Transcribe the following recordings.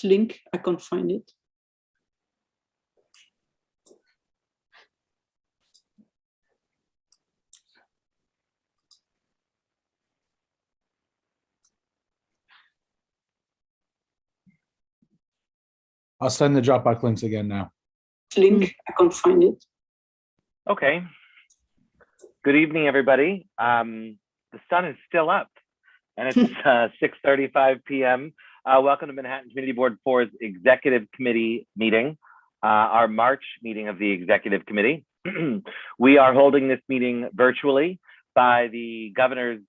last link. I can't find it. I'll send the Dropbox links again now. Link, I can't find it. Okay. Good evening, everybody. The sun is still up, and it's 6:35 p.m. Welcome to Manhattan Community Board 4's Executive Committee meeting, our March meeting of the Executive Committee. We are holding this meeting virtually by the governor's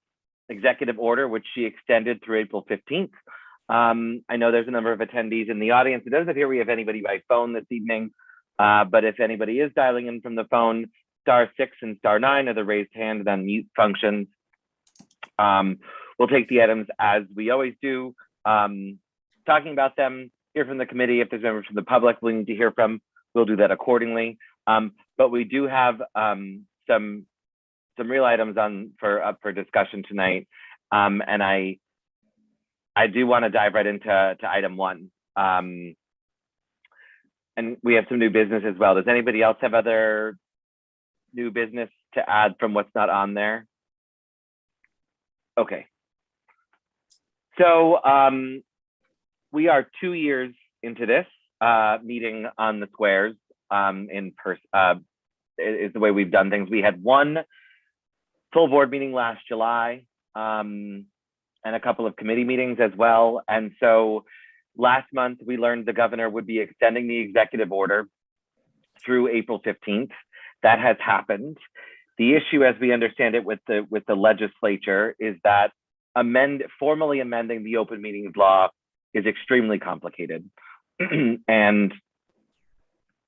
executive order, which she extended through April 15th. I know there's a number of attendees in the audience. It doesn't appear we have anybody by phone this evening, but if anybody is dialing in from the phone, *6 and *9 are the raised hand and unmute functions. We'll take the items as we always do, talking about them, hear from the committee. If there's members from the public we need to hear from, we'll do that accordingly. But we do have some real items up for discussion tonight, and I do want to dive right into item 1. And we have some new business as well. Does anybody else have other new business to add from what's not on there? Okay. So we are 2 years into this meeting on the squares in person. Is the way we've done things. We had one full board meeting last July, and a couple of committee meetings as well. And so last month we learned the governor would be extending the executive order through April 15th. That has happened. The issue, as we understand it with the legislature, is that formally amending the open meetings law is extremely complicated. And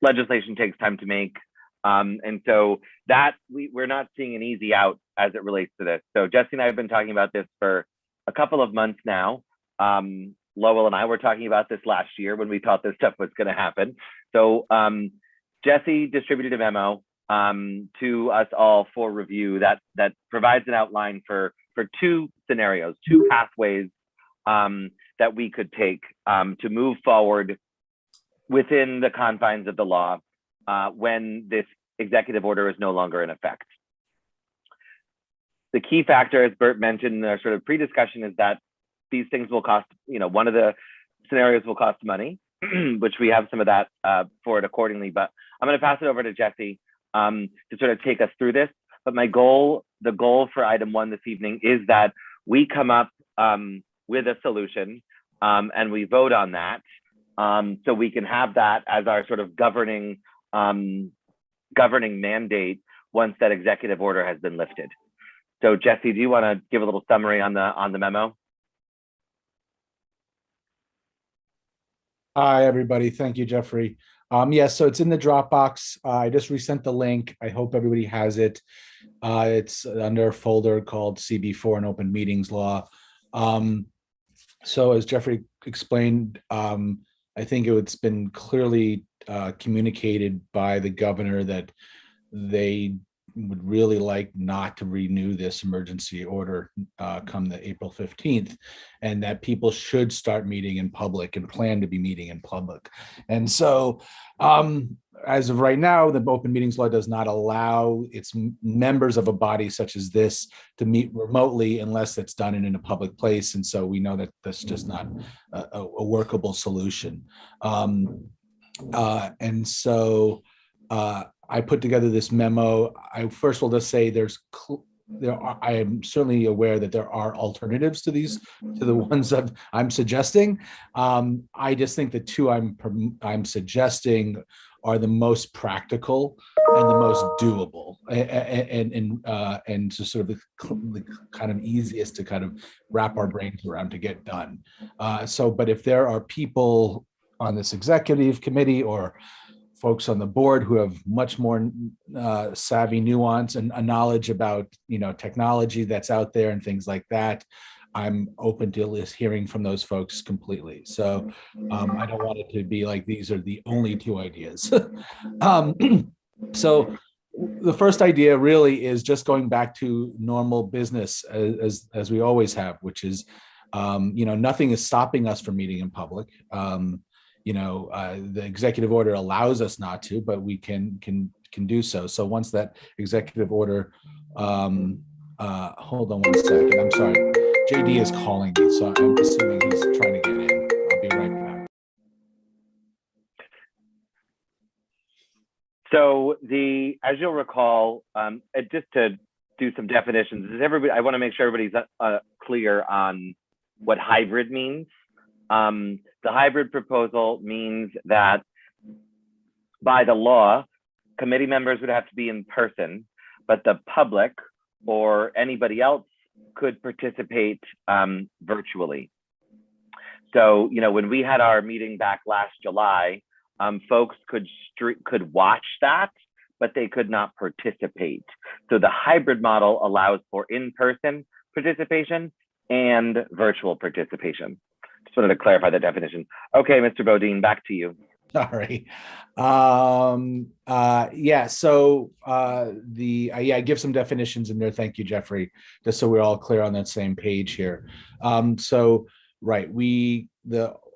legislation takes time to make. And so that we're not seeing an easy out as it relates to this. So Jesse and I have been talking about this for a couple of months now. Lowell and I were talking about this last year when we thought this stuff was going to happen. So Jesse distributed a memo to us all for review that provides an outline for 2 scenarios, 2 pathways that we could take to move forward within the confines of the law when this executive order is no longer in effect. The key factor, as Bert mentioned in our sort of pre-discussion, is that these things will cost, one of the scenarios will cost money, which we have some of that for it accordingly. But I'm going to pass it over to Jesse to sort of take us through this. But the goal for item 1 this evening is that we come up with a solution and we vote on that, so we can have that as our sort of governing mandate once that executive order has been lifted. So Jesse, do you want to give a little summary on the memo? Hi, everybody. Thank you, Jeffrey. Yes, so it's in the Dropbox. I just resent the link. I hope everybody has it. It's under a folder called CB4 and Open Meetings Law. So as Jeffrey explained, I think it's been clearly communicated by the governor that they would really like not to renew this emergency order come the April 15th, and that people should start meeting in public and plan to be meeting in public. And so as of right now, the open meetings law does not allow its members of a body such as this to meet remotely unless it's done in a public place. And so we know that that's just not a workable solution. And so I put together this memo. I first will just say I am certainly aware that there are alternatives to the ones that I'm suggesting. I just think the 2 I'm suggesting are the most practical and the most doable, and so sort of the kind of easiest to kind of wrap our brains around to get done. But if there are people on this executive committee or folks on the board who have much more savvy nuance and a knowledge about technology that's out there and things like that, I'm open to hearing from those folks completely. So I don't want it to be like these are the only 2 ideas. So the first idea really is just going back to normal business as we always have, which is Nothing is stopping us from meeting in public. The executive order allows us not to, but we can do so. So once that executive order, hold on one second. I'm sorry, JD is calling me, so I'm assuming he's trying to get in. I'll be right back. So as you'll recall, just to do some definitions, I want to make sure everybody's clear on what hybrid means. The hybrid proposal means that by the law, committee members would have to be in person, but the public or anybody else could participate virtually. So, when we had our meeting back last July, folks could watch that, but they could not participate. So the hybrid model allows for in-person participation and virtual participation. Just wanted to clarify the definition. Okay, Mr. Bodine, back to you. Sorry. I give some definitions in there. Thank you, Jeffrey, just so we're all clear on that same page here.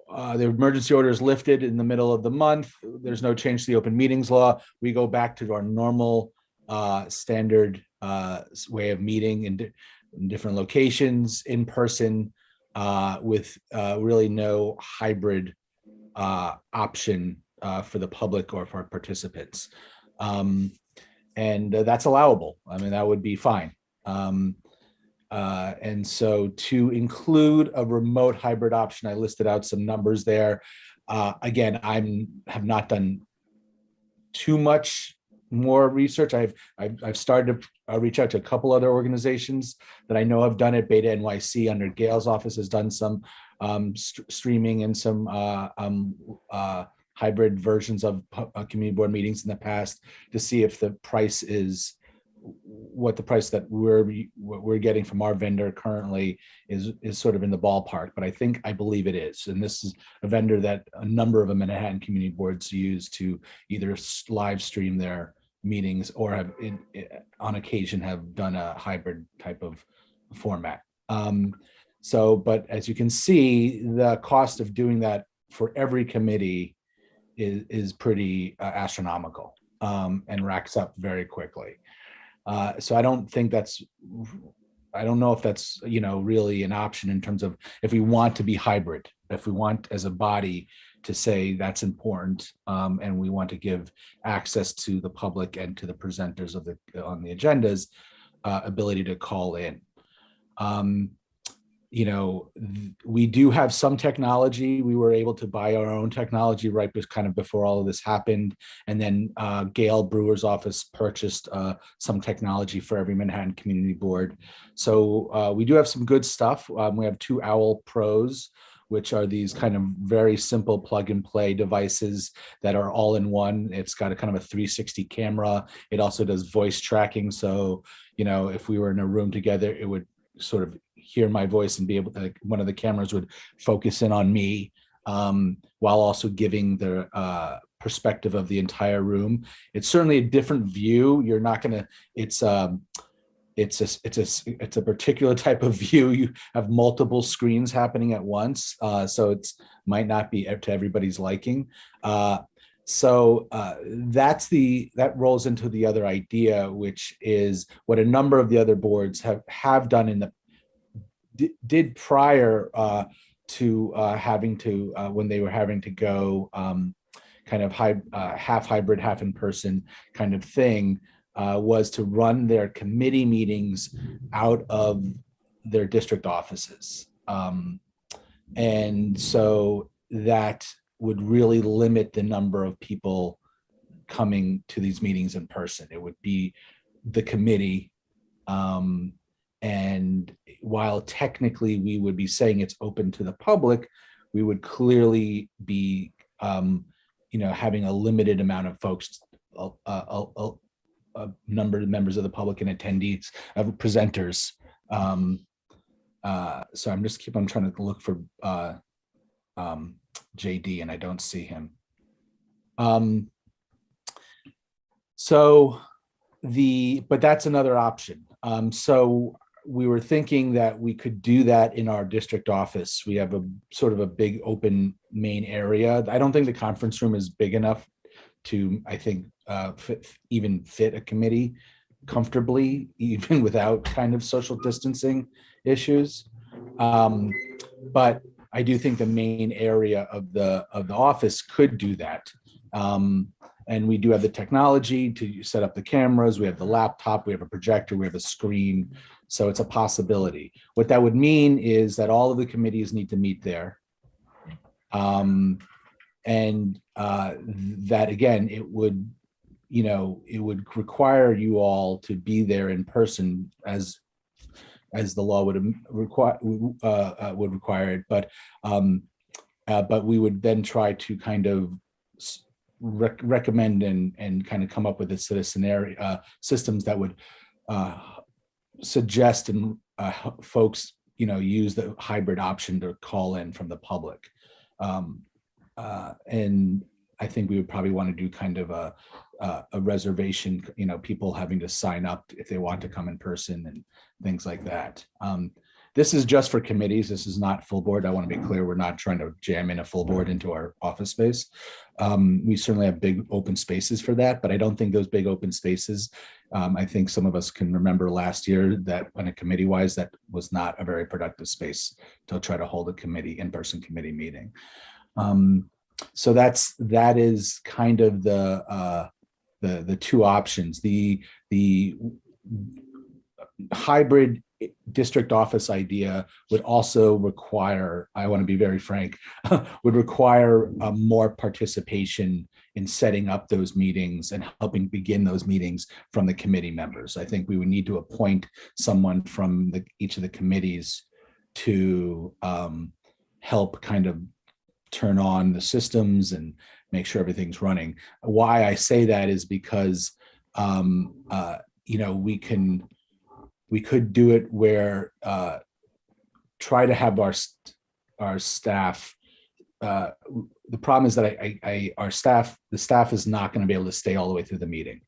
The emergency order is lifted in the middle of the month. There's no change to the open meetings law. We go back to our normal standard way of meeting in different locations, in person, with really no hybrid option for the public or for participants. And that's allowable. I mean, that would be fine. And so to include a remote hybrid option, I listed out some numbers there. Again, have not done too much more research. I've started to reach out to a couple other organizations that I know have done it. Beta NYC under Gail's office has done some streaming and some hybrid versions of community board meetings in the past to see if the price is what the price that we're getting from our vendor currently is sort of in the ballpark, but I believe it is. And this is a vendor that a number of the Manhattan community boards use to either live stream their meetings or have on occasion have done a hybrid type of format. But as you can see, the cost of doing that for every committee is pretty astronomical and racks up very quickly. So I don't know if that's, really an option in terms of if we want to be hybrid, if we want as a body to say that's important, and we want to give access to the public and to the presenters on the agendas, ability to call in. We do have some technology. We were able to buy our own technology right before all of this happened. And then Gail Brewer's office purchased some technology for every Manhattan community board. So we do have some good stuff. We have 2 Owl Pros, which are these kind of very simple plug and play devices that are all in one. It's got a kind of a 360 camera. It also does voice tracking. So, if we were in a room together, it would sort of hear my voice and be able to, one of the cameras would focus in on me, while also giving the perspective of the entire room. It's certainly a different view. You're not going to, it's a particular type of view. You have multiple screens happening at once. So it might not be to everybody's liking. That rolls into the other idea, which is what a number of the other boards have done did prior to having to when they were having to go kind of half hybrid, half in person kind of thing, was to run their committee meetings out of their district offices. And so that would really limit the number of people coming to these meetings in person. It would be the committee. And while technically we would be saying it's open to the public, we would clearly be, having a limited amount of folks, a number of members of the public and attendees, of presenters. So I'm trying to look for JD and I don't see him. But that's another option. So we were thinking that we could do that in our district office. We have a sort of a big open main area. I don't think the conference room is big enough to, I think, fit a committee comfortably, even without kind of social distancing issues. But I do think the main area of the office could do that. And we do have the technology to set up the cameras. We have the laptop, we have a projector, we have a screen. So it's a possibility. What that would mean is that all of the committees need to meet there. That again, it would require you all to be there in person as the law would require it. But we would then try to kind of recommend and kind of come up with a set of scenario systems that would suggest and folks use the hybrid option to call in from the public. And I think we would probably want to do kind of a reservation, people having to sign up if they want to come in person and things like that. This is just for committees. This is not full board. I want to be clear. We're not trying to jam in a full board into our office space. We certainly have big open spaces for that, but I don't think those big open spaces, I think some of us can remember last year that when a committee wise, that was not a very productive space to try to hold a in-person committee meeting. So that is kind of the two options. The hybrid district office idea would also require, I want to be very frank, would require more participation in setting up those meetings and helping begin those meetings from the committee members. I think we would need to appoint someone from each of the committees to help kind of turn on the systems and make sure everything's running. Why I say that is because we could do it where try to have our staff. The problem is that the staff is not going to be able to stay all the way through the meeting.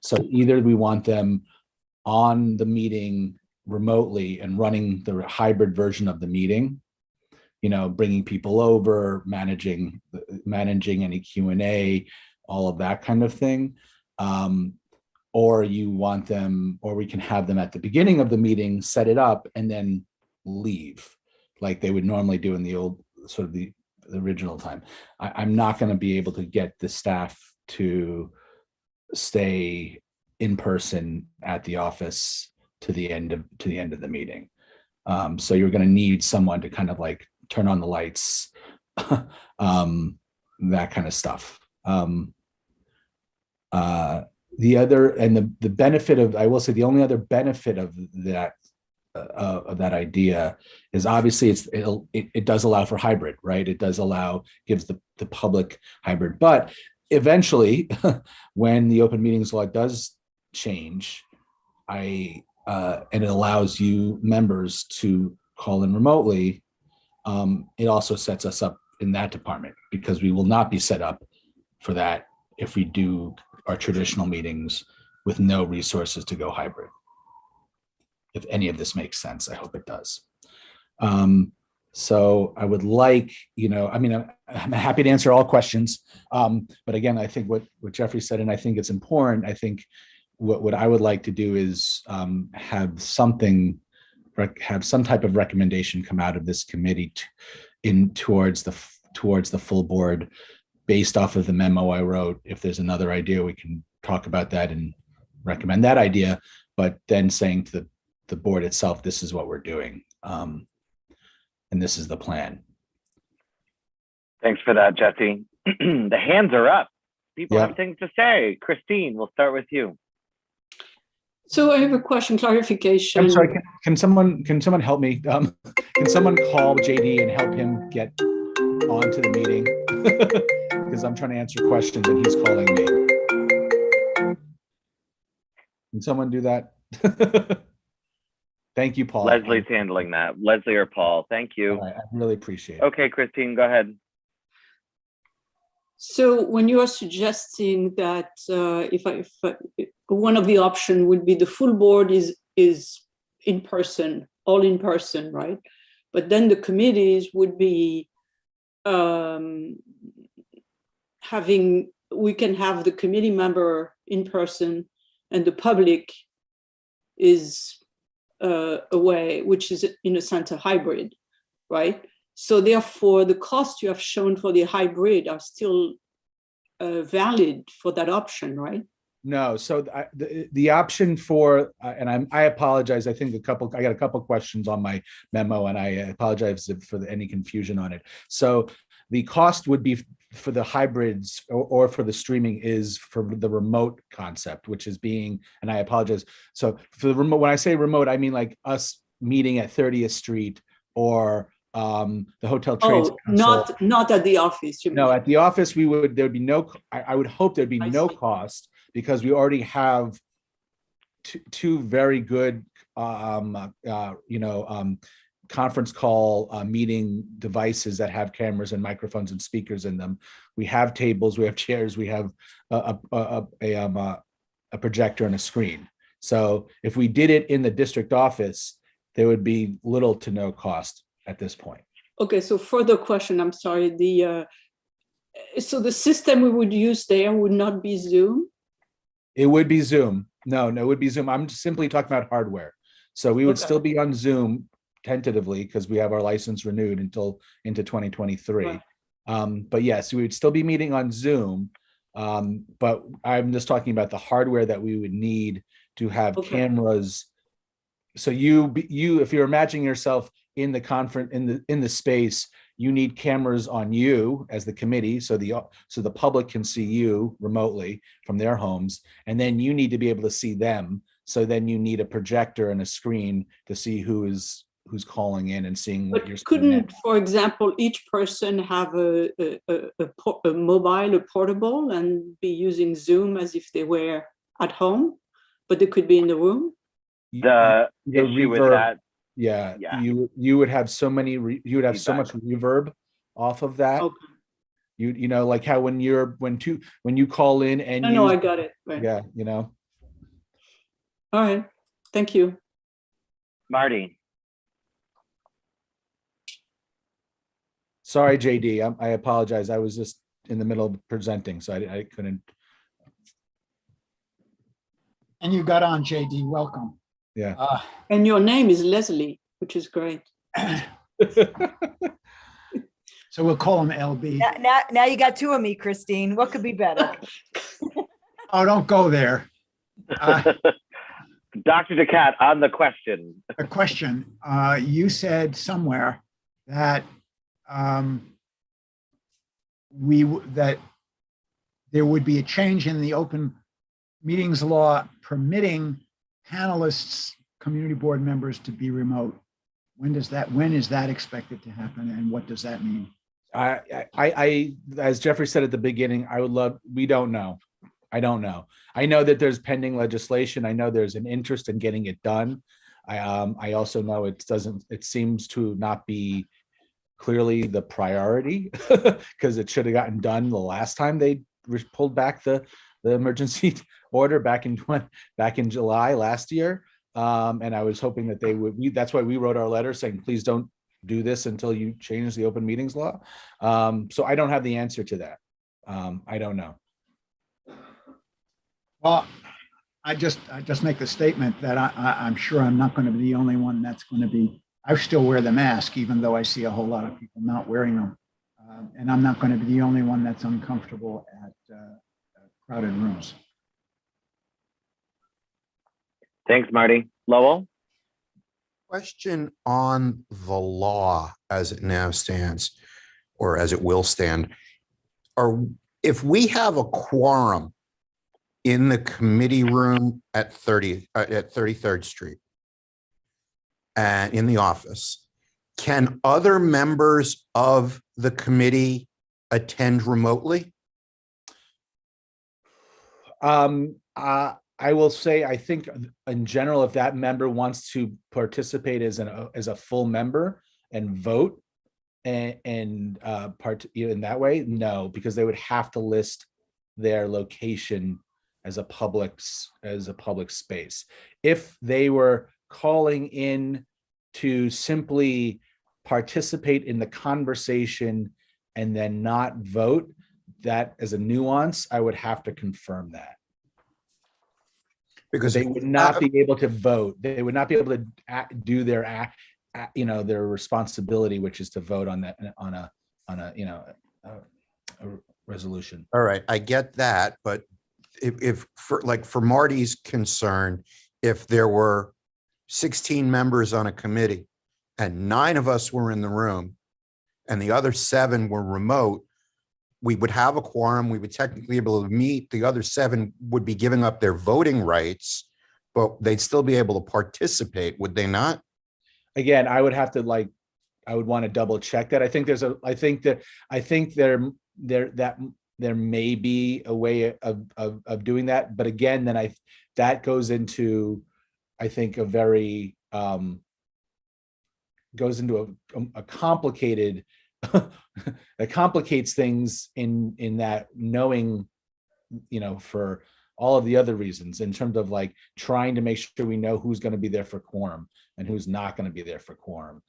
So either we want them on the meeting remotely and running the hybrid version of the meeting, bringing people over, managing any Q&A, all of that kind of thing. Or you want them, or we can have them at the beginning of the meeting, set it up, and then leave, like they would normally do in the old, sort of the original time. I'm not going to be able to get the staff to stay in person at the office to the end of the meeting. So you're going to need someone to kind of like turn on the lights, that kind of stuff. The other, and the benefit of, I will say, the only other benefit of that idea is obviously it does allow for hybrid, right? It does gives the public hybrid, but eventually, when the open meetings law does change, and it allows you members to call in remotely, it also sets us up in that department, because we will not be set up for that if we do our traditional meetings with no resources to go hybrid. If any of this makes sense, I hope it does. So I would like, I'm happy to answer all questions. But again, I think what Jeffrey said, and I think it's important, I think what I would like to do is have some type of recommendation come out of this committee towards the full board, based off of the memo I wrote. If there's another idea, we can talk about that and recommend that idea, but then saying to the board itself, this is what we're doing. And this is the plan. Thanks for that, Jesse. The hands are up. People Yeah. have things to say. Christine, we'll start with you. So I have a question, clarification. I'm sorry, can someone help me? Can someone call JD and help him get onto the meeting? Because I'm trying to answer questions and he's calling me. Can someone do that? Thank you, Paul. Leslie's handling that. Leslie or Paul, thank you. I really appreciate it. Okay, Christine, go ahead. So when you are suggesting that if one of the option would be the full board is in person, all in person, right? But then the committees would be we can have the committee member in person and the public is away, which is in a sense a hybrid, right? So therefore the costs you have shown for the hybrid are still valid for that option, right? No, so the option for, and I apologize, I think I got a couple questions on my memo, and I apologize for any confusion on it. So the cost would be for the hybrids or for the streaming is for the remote concept, which is being, and I apologize. So for the remote, when I say remote, I mean like us meeting at 30th Street or the Hotel Trades Council. Not at the office. No, at the office, there'd be no, I would hope there'd be no cost, because we already have two very good, conference call meeting devices that have cameras and microphones and speakers in them. We have tables, we have chairs, we have a projector and a screen. So if we did it in the district office, there would be little to no cost at this point. Okay, so further question, I'm sorry. So the system we would use there would not be Zoom? It would be Zoom. No, it would be Zoom. I'm simply talking about hardware. So we would still be on Zoom tentatively, because we have our license renewed into 2023. Right. But yes, we would still be meeting on Zoom. But I'm just talking about the hardware that we would need to have cameras. So if you're imagining yourself in the conference, in the space, you need cameras on you as the committee, so the public can see you remotely from their homes, and then you need to be able to see them. So then you need a projector and a screen to see who's calling in and seeing what you're saying. Couldn't, for example, each person have a mobile, a portable, and be using Zoom as if they were at home, but they could be in the room? The issue with that, yeah, you would have so many you would have so much reverb off of that. Okay. You know, like how when you call in and no, I got it. Right. Yeah, you know. All right, thank you, Marty. Sorry, JD. I apologize. I was just in the middle of presenting, so I couldn't. And you got on, JD. Welcome. Yeah. And your name is Leslie, which is great. So we'll call him LB. Now you got two of me, Christine. What could be better? Oh, don't go there. Dr. DeCat, on the question. A question. You said somewhere that that there would be a change in the open meetings law permitting panelists, community board members to be remote. When is that expected to happen, and what does that mean? I as Jeffrey said at the beginning, we don't know. I don't know. I know that there's pending legislation. I know there's an interest in getting it done. I also know it seems to not be clearly the priority, because it should have gotten done the last time they pulled back the emergency order back in July last year. And I was hoping that they would, that's why we wrote our letter saying, please don't do this until you change the open meetings law. So I don't have the answer to that. I don't know. Well, I just make the statement that I'm sure I'm not going to be the only one that's going to be, I still wear the mask, even though I see a whole lot of people not wearing them. And I'm not going to be the only one that's uncomfortable at crowded rooms. Thanks, Marty. Lowell? Question on the law as it now stands, or as it will stand. If we have a quorum in the committee room at 33rd Street and in the office, can other members of the committee attend remotely? I will say, I think in general, if that member wants to participate as a full member and vote and part in that way, no, because they would have to list their location as a public space. If they were calling in to simply participate in the conversation and then not vote, that as a nuance, I would have to confirm that. Because They would not be able to vote. They would not be able to do their their responsibility, which is to vote on that on a resolution. all right, I get that, but if for Marty's concern, if there were 16 members on a committee and 9 of us were in the room and the other 7 were remote, we would have a quorum. We would technically be able to meet. The other 7 would be giving up their voting rights, but they'd still be able to participate, would they not? Again, I would have to I would want to double check that. I think there may be a way of doing that, but again, then that goes into, I think, a very goes into a complicated that complicates things in that, knowing, for all of the other reasons, in terms of trying to make sure we know who's going to be there for quorum and who's not going to be there for quorum.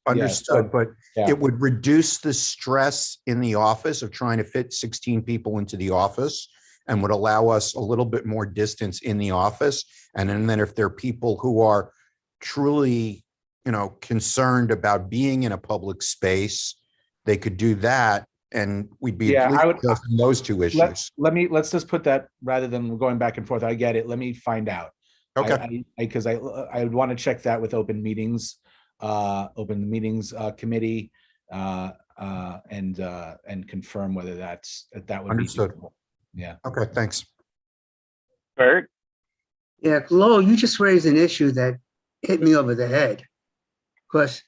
Understood, but yeah. it would reduce the stress in the office of trying to fit 16 people into the office, and would allow us a little bit more distance in the office. And then if there are people who are truly, concerned about being in a public space, they could do that, and we'd be I would discussing those 2 issues. Let's just put that, rather than going back and forth. I get it. Let me find out. Okay. Because I would want to check that with open meetings committee, and confirm whether that would Understood. be doable. Yeah. Okay, thanks. Bert? Yeah, Lowell, you just raised an issue that hit me over the head. Because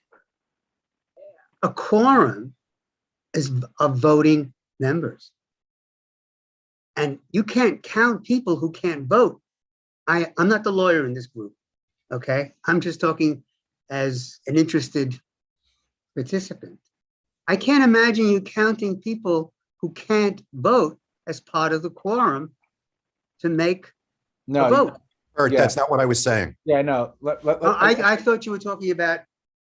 a quorum is of voting members. And you can't count people who can't vote. I'm not the lawyer in this group, okay? I'm just talking as an interested participant. I can't imagine you counting people who can't vote as part of the quorum to make a vote. Bert, that's not what I was saying. Yeah, no. I thought you were talking about,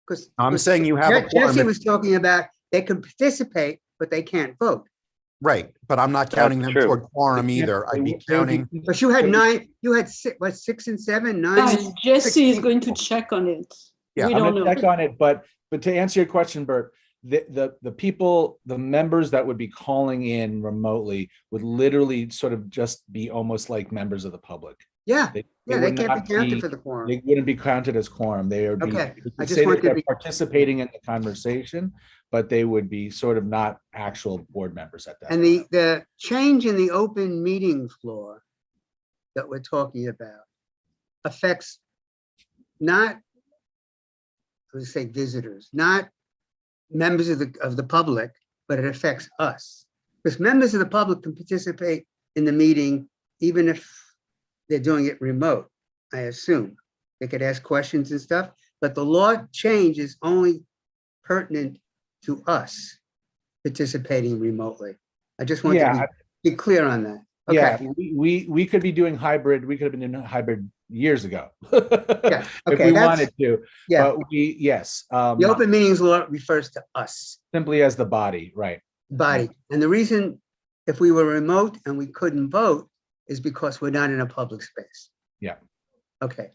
because I'm saying you have a quorum. Jesse was talking about they can participate, but they can't vote. Right, but I'm not counting them toward quorum either. I'd be counting. But you had 9, you had 6 and 7, 9. Jesse is going to check on it. Yeah, We I'm don't gonna know. check on it, but to answer your question, Bert, the people, the members that would be calling in remotely would literally sort of just be almost like members of the public. Yeah, They they would can't not be counted for the quorum. They wouldn't be counted as quorum. They would be, Okay, you I could just say that wanted to they're be- participating in the conversation, but they would be sort of not actual board members at that. And the change in the open meeting floor that we're talking about affects not, let's say, visitors, not members of the public, but it affects us. Because members of the public can participate in the meeting even if they're doing it remote, I assume. They could ask questions and stuff, but the law change is only pertinent to us participating remotely. I just want to be clear on that. Okay. Yeah, we could be doing hybrid. We could have been doing hybrid years ago. Yeah, if okay, we that's- wanted to. Yeah, But yes. the open meetings law refers to us, Simply as the body, right? body. And the reason, if we were remote and we couldn't vote, is because we're not in a public space. Yeah. Okay,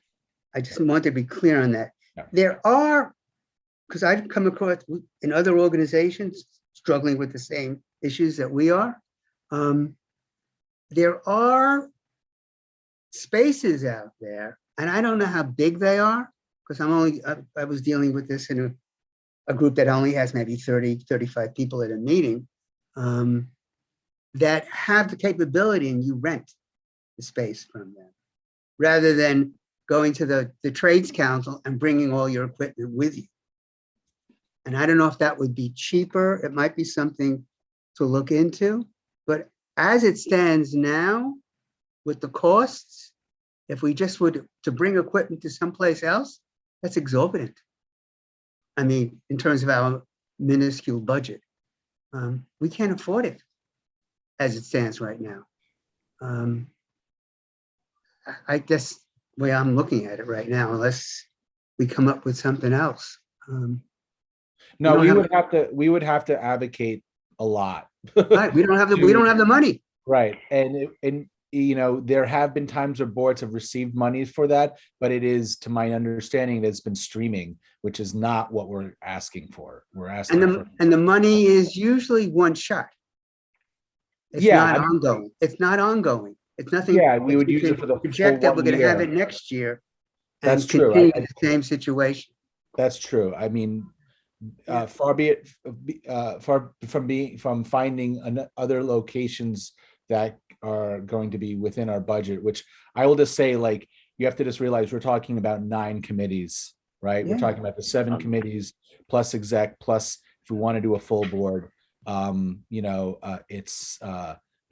I just want to be clear on that. Yeah. There are, because I've come across in other organizations struggling with the same issues that we are. There are spaces out there, and I don't know how big they are, because I was dealing with this in a group that only has maybe 30, 35 people at a meeting, that have the capability, and you rent the space from them, rather than going to the Trades Council and bringing all your equipment with you. And I don't know if that would be cheaper. It might be something to look into, but as it stands now, with the costs, if we just would to bring equipment to someplace else, that's exorbitant. I mean, in terms of our minuscule budget, we can't afford it as it stands right now. I guess way I'm looking at it right now, unless we come up with something else. No, don't we have- would have to advocate a lot. Right, we don't have the money. Right. And you know, there have been times where boards have received money for that, but it is, to my understanding, it's been streaming, which is not what we're asking for. We're asking for. And the money is usually one shot. It's Yeah, not I mean- ongoing. It's not ongoing. It's nothing. Yeah, we that would you use it can for the project full that we're 1 gonna have year. it next year. That's and true. continue the same situation. That's true. I mean, Yeah. far be it far from finding other locations that are going to be within our budget, which I will just say, like, you have to just realize we're talking about 9 committees, right? We're Yeah. talking about the 7 committees plus exec, plus if we want to do a full board, you know, it's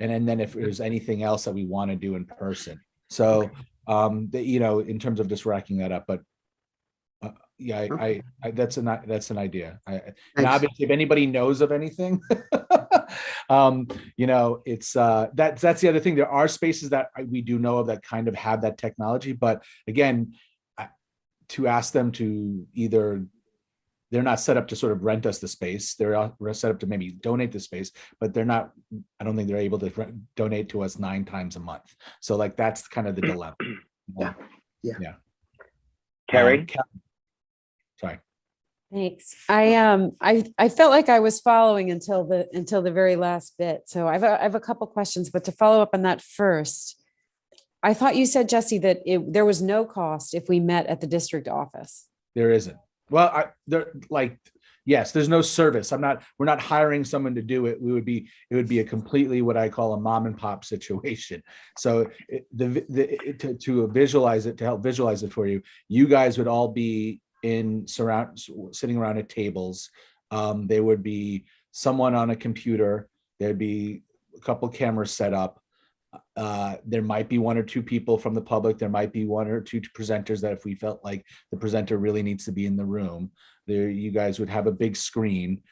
and then if there's anything else that we want to do in person. So, you know, in terms of just racking that up, but yeah, Okay. I that's an idea. And Thanks. obviously, if anybody knows of anything, you know, it's that's the other thing. There are spaces that we do know of that kind of have that technology, but again, to ask them to either, they're not set up to sort of rent us the space. They're set up to maybe donate the space, but they're not. I don't think they're able to donate to us 9 times a month. So like that's kind of the dilemma. Yeah. Carrie? Sorry. Thanks. I felt like I was following until the very last bit. So I have a couple questions, but to follow up on that first, I thought you said, Jesse, that there was no cost if we met at the district office. There isn't. Well, yes, there's no service. We're not hiring someone to do it. It would be a completely what I call a mom and pop situation. So to visualize it, to help visualize it for you, you guys would all be sitting around at tables. There would be someone on a computer. There'd be a couple cameras set up. There might be 1 or 2 people from the public. There might be 1 or 2 presenters that if we felt like the presenter really needs to be in the room, there you guys would have a big screen.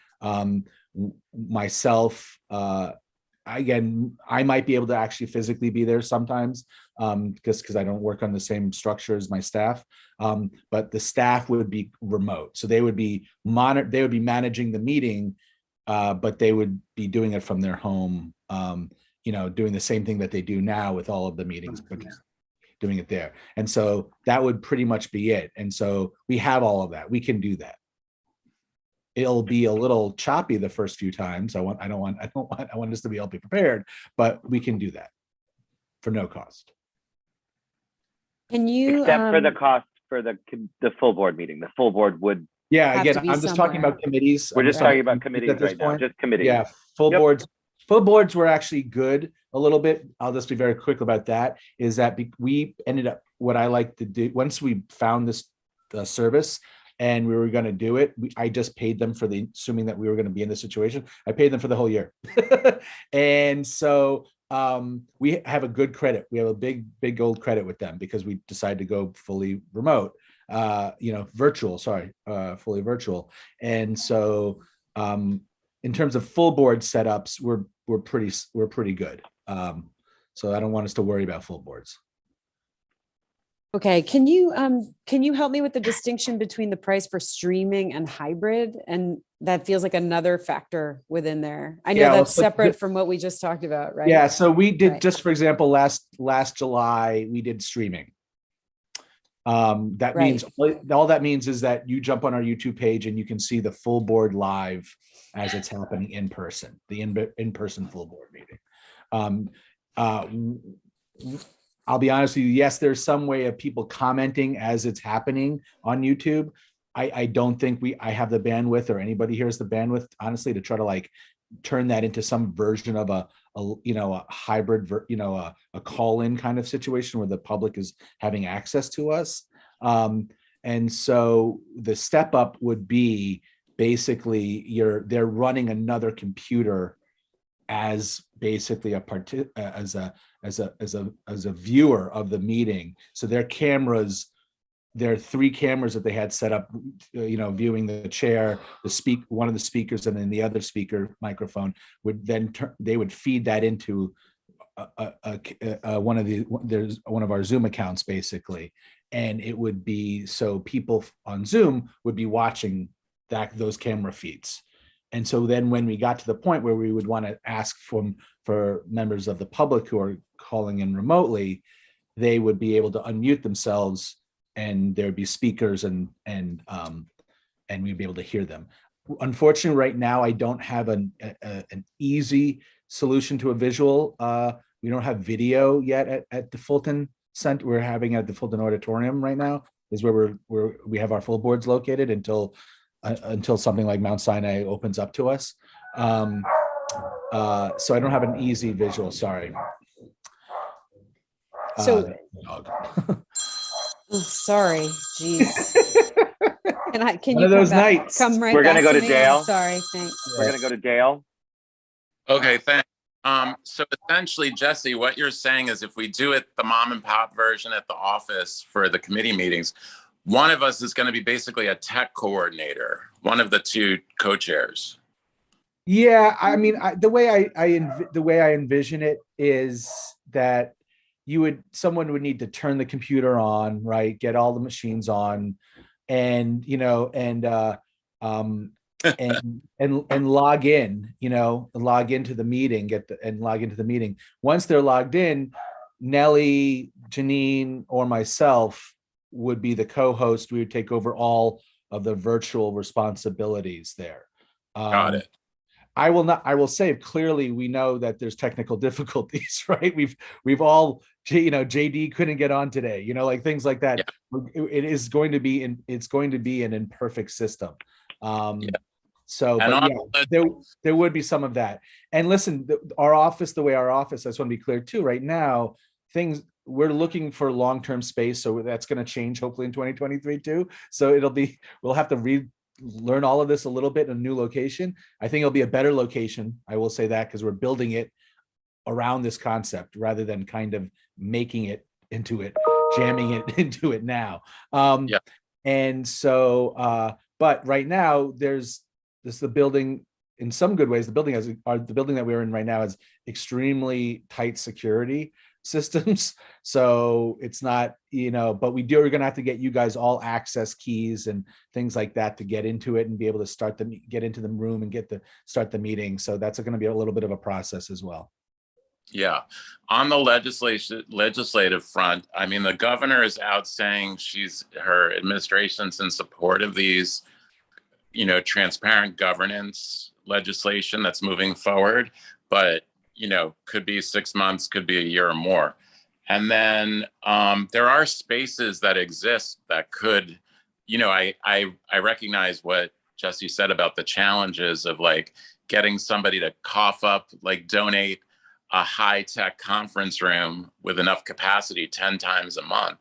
Myself, again, I might be able to actually physically be there sometimes because I don't work on the same structure as my staff. But the staff would be remote, so they would be managing the meeting, but they would be doing it from their home. You know, doing the same thing that they do now with all of the meetings, but doing it there. And so that would pretty much be it. And so we have all of that. We can do that. It'll be a little choppy the first few times. I want us to be able to be prepared, but we can do that for no cost. Can you? Except for the cost for the full board meeting. The full board would, Yeah, Have again, to be I'm just talking somewhere. about committees. we're I'm just talking about committees at this right now, point. just committees. Yeah, full Yep. boards. Full boards were actually good a little bit. I'll just be very quick about that. Is that we ended up, what I like to do once we found this service and we were going to do it, I just paid them for assuming that we were going to be in this situation. I paid them for the whole year, and so we have a good credit. We have a big gold credit with them because we decided to go fully remote, virtual. Sorry, fully virtual, and so. In terms of full board setups, we're pretty good. So I don't want us to worry about full boards. Okay, can you help me with the distinction between the price for streaming and hybrid? And that feels like another factor within there. I know Yeah, well, that's separate from what we just talked about, right? Yeah. So we did, Right. just for example, last July we did streaming. That means all that means is that you jump on our YouTube page and you can see the full board live as it's happening in person, the in-person full board meeting. I'll be honest with you. Yes, there's some way of people commenting as it's happening on YouTube. I don't think I have the bandwidth, or anybody here has the bandwidth, honestly, to try to like turn that into some version of a hybrid, a call-in kind of situation where the public is having access to us. And so the step up would be basically they're running another computer as basically as a viewer of the meeting. So their cameras, there are 3 cameras that they had set up, viewing the chair, one of the speakers, and then the other speaker microphone would then they would feed that into there's one of our Zoom accounts basically, and it would be so people on Zoom would be watching those camera feeds. And so then when we got to the point where we would want to ask for members of the public who are calling in remotely, they would be able to unmute themselves and there'd be speakers and we'd be able to hear them. Unfortunately, right now, I don't have an easy solution to a visual. We don't have video yet at the Fulton Center. We're having it at the Fulton Auditorium right now, is where we have our full boards located until something like Mount Sinai opens up to us. So I don't have an easy visual, sorry. So, oh, sorry, geez. Can One you of those come back, nights. come right We're gonna back go to to me? I'm Dale. sorry, thanks. We're gonna go to Dale. Okay, thanks. So essentially, Jesse, what you're saying is if we do it the mom and pop version at the office for the committee meetings, one of us is going to be basically a tech coordinator, one of the two co-chairs. Yeah, I mean, the way I envision it is that someone would need to turn the computer on, right? Get all the machines on, and and log in, log into the meeting, log into the meeting. Once they're logged in, Nellie, Janine, or myself would be the co-host. We would take over all of the virtual responsibilities there. Got it. I will say clearly we know that there's technical difficulties, right? We've all, JD couldn't get on today, like things like that. Yeah. It's going to be an imperfect system. So, but yeah, there would be some of that. And listen, our office, I just want to be clear too, right now, we're looking for long-term space. So that's going to change hopefully in 2023 too. So we'll have to learn all of this a little bit in a new location. I think it'll be a better location. I will say that because we're building it around this concept rather than kind of making it into it, jamming it into it now. And so, but right now the building, in some good ways, the building that we're in right now has extremely tight security systems. So it's not, but we're going to have to get you guys all access keys and things like that to get into it and be able to get into the room and start the meeting. So that's going to be a little bit of a process as well. Yeah. On the legislative front, I mean, the governor is out saying her administration's in support of these, transparent governance legislation that's moving forward, but, could be 6 months, could be a year or more. And then there are spaces that exist that could, I recognize what Jesse said about the challenges of like getting somebody to cough up, like donate a high-tech conference room with enough capacity 10 times a month.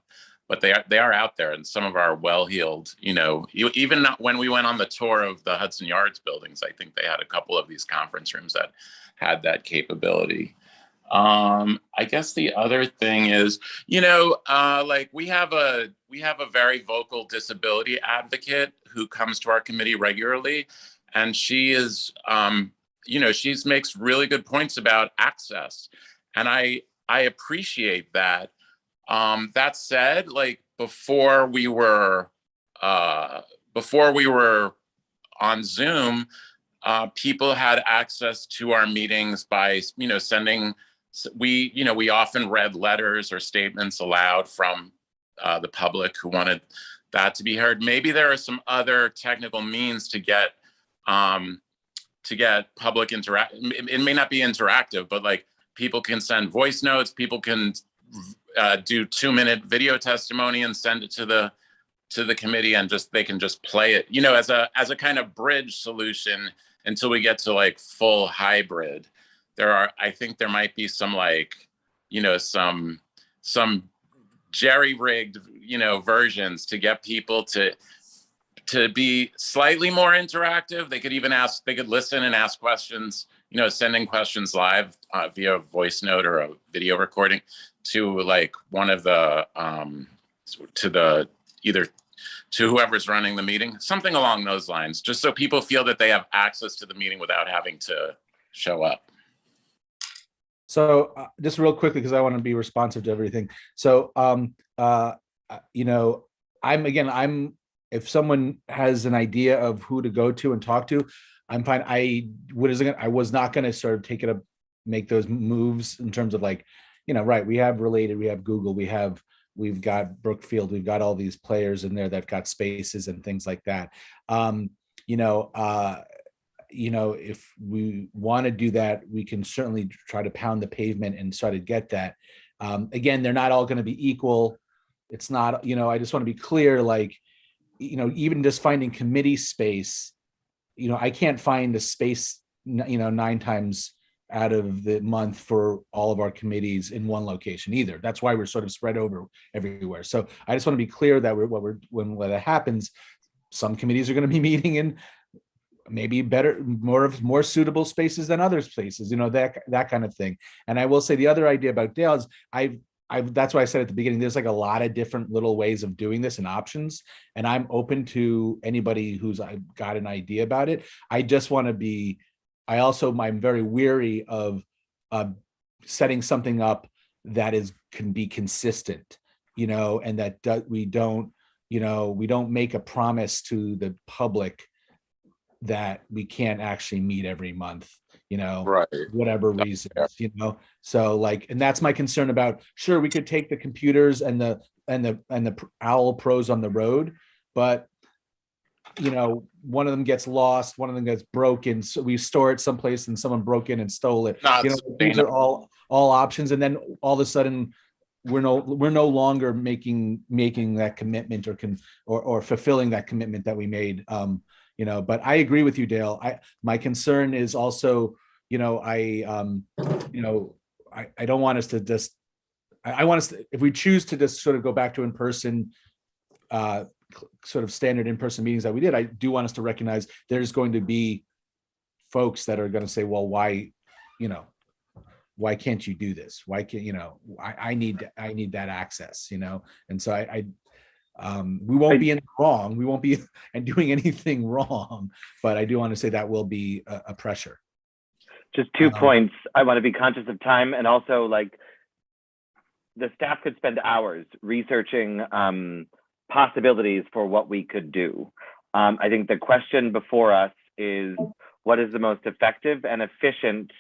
But they are out there, and some of our well-heeled, even when we went on the tour of the Hudson Yards buildings, I think they had a couple of these conference rooms that had that capability. I guess the other thing is, like we have a very vocal disability advocate who comes to our committee regularly, and she is, she makes really good points about access, and I appreciate that. That said, like before we were on Zoom, people had access to our meetings by, sending. We often read letters or statements aloud from the public who wanted that to be heard. Maybe there are some other technical means to get public interaction. It may not be interactive, but like people can send voice notes. People can do 2-minute video testimony and send it to the committee, and they can just play it, as a kind of bridge solution until we get to like full hybrid. I think there might be some some jerry-rigged, versions to get people to be slightly more interactive. They could listen and ask questions, sending questions live via voice note or a video recording to like one of the to whoever's running the meeting, something along those lines, just so people feel that they have access to the meeting without having to show up. So just real quickly, because I want to be responsive to everything. So, I'm if someone has an idea of who to go to and talk to, I'm fine. I was not going to sort of take it up, make those moves in terms of like, right. We have Related, we have Google, we've got Brookfield, we've got all these players in there that got spaces and things like that. If we want to do that, we can certainly try to pound the pavement and try to get that. Again, they're not all going to be equal. It's not, I just want to be clear, like, even just finding committee space, I can't find a space, 9 times out of the month for all of our committees in one location either. That's why we're sort of spread over everywhere. So I just want to be clear that when that happens, some committees are going to be meeting in maybe better, more suitable spaces than other spaces, that kind of thing. And I will say the other idea about Dale is that's why I said at the beginning, there's like a lot of different little ways of doing this and options. And I'm open to anybody who's got an idea about it. I just want to be, I'm very weary of setting something up that can be consistent, and that we don't make a promise to the public that we can't actually meet every month, Right. whatever reasons, so like, and that's my concern about, sure, we could take the computers and the Owl Pros on the road, but one of them gets lost, one of them gets broken, so we store it someplace and someone broke in and stole it. Not These are all options, and then all of a sudden we're no longer making that commitment or fulfilling that commitment that we made. But I agree with you, Dale. My concern is also, I don't want us to just, I want us to, if we choose to just sort of go back to in-person, sort of standard in-person meetings that we did, I do want us to recognize there's going to be folks that are going to say, well, why can't you do this? Why can't, I need that access, and so we won't be in the wrong. We won't be doing anything wrong, but I do want to say that will be a pressure. Just 2 points. I want to be conscious of time, and also like the staff could spend hours researching possibilities for what we could do. I think the question before us is, what is the most effective and efficient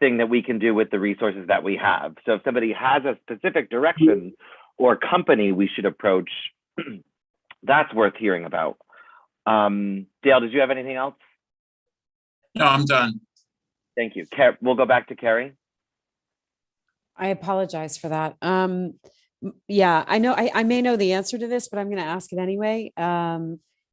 thing that we can do with the resources that we have? So if somebody has a specific direction or company we should approach, that's worth hearing about. Dale, did you have anything else? No, I'm done. Thank you. We'll go back to Carrie. I apologize for that. Yeah, I know I may know the answer to this, but I'm going to ask it anyway.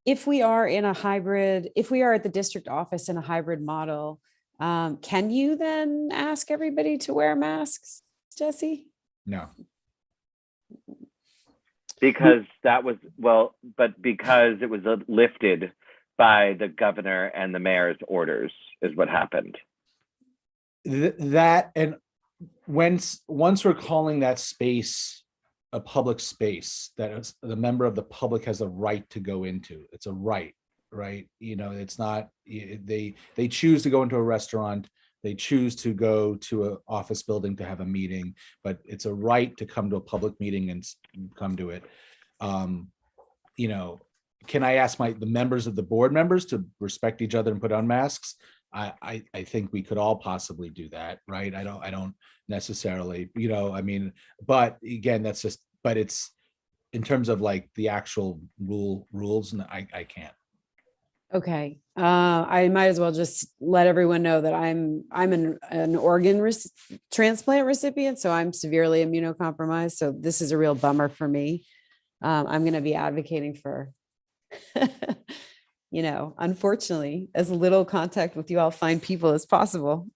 If we are at the district office in a hybrid model, can you then ask everybody to wear masks, Jesse? No. Because because it was lifted by the governor and the mayor's orders is what happened. That, and once we're calling that space a public space that the member of the public has a right to go into, it's a right? It's not, they choose to go into a restaurant, they choose to go to an office building to have a meeting, but it's a right to come to a public meeting and come to it. Can I ask the members of the board members to respect each other and put on masks? I think we could all possibly do that, right? I don't necessarily, but again, but it's in terms of like the actual rules, and I can't. Okay. I might as well just let everyone know that I'm an organ transplant recipient, so I'm severely immunocompromised. So this is a real bummer for me. I'm going to be advocating for, unfortunately, as little contact with you all fine people as possible.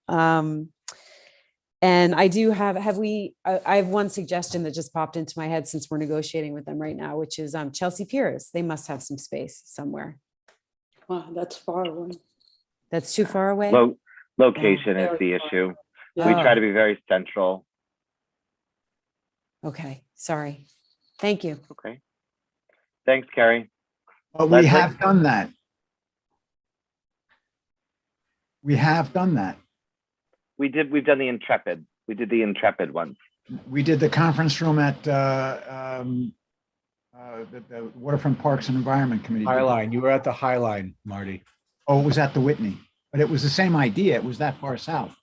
And I do I have one suggestion that just popped into my head since we're negotiating with them right now, which is Chelsea Piers. They must have some space somewhere. Wow, that's far away. That's too far away? Location is the issue. Yeah. We try to be very central. Okay, sorry. Thank you. Okay. Thanks, Carrie. But we have done that. We have done that. We've done the Intrepid. We did the Intrepid once. We did the conference room at the Waterfront Parks and Environment Committee. Highline, you were at the Highline, Marty. Oh, it was at the Whitney, but it was the same idea. It was that far south.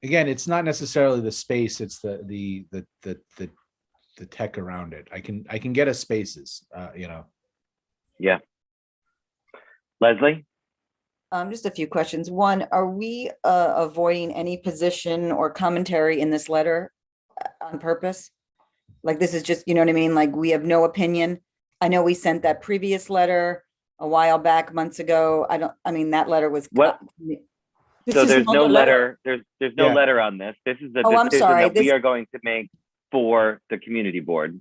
Again, it's not necessarily the space, it's the tech around it. I can get us spaces, you know. Yeah. Leslie? Just a few questions. One, are we avoiding any position or commentary in this letter on purpose? Like this is just, you know what I mean? Like we have no opinion. I know we sent that previous letter a while back, months ago. I mean, that letter was. What? This So is there's not no a letter, there's no Yeah. letter on this. This is the Oh, I'm decision sorry. that we This- are going to make for the community board.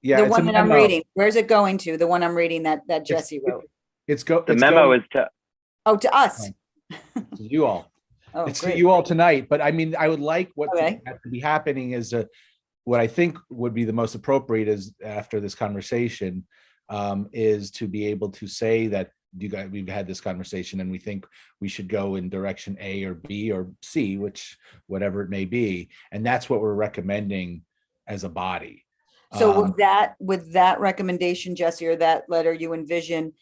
Yeah, The it's a one that I'm memo. reading, where's it going to? The one I'm reading that Jesse wrote? The memo is to, Oh, to us. to you all. Oh, It's to great. you all tonight, but I mean, I would like what Okay. to be happening is what I think would be the most appropriate is after this conversation is to be able to say that you guys, we've had this conversation and we think we should go in direction A or B or C, whatever it may be. And that's what we're recommending as a body. So with that recommendation, Jesse, or that letter you envision,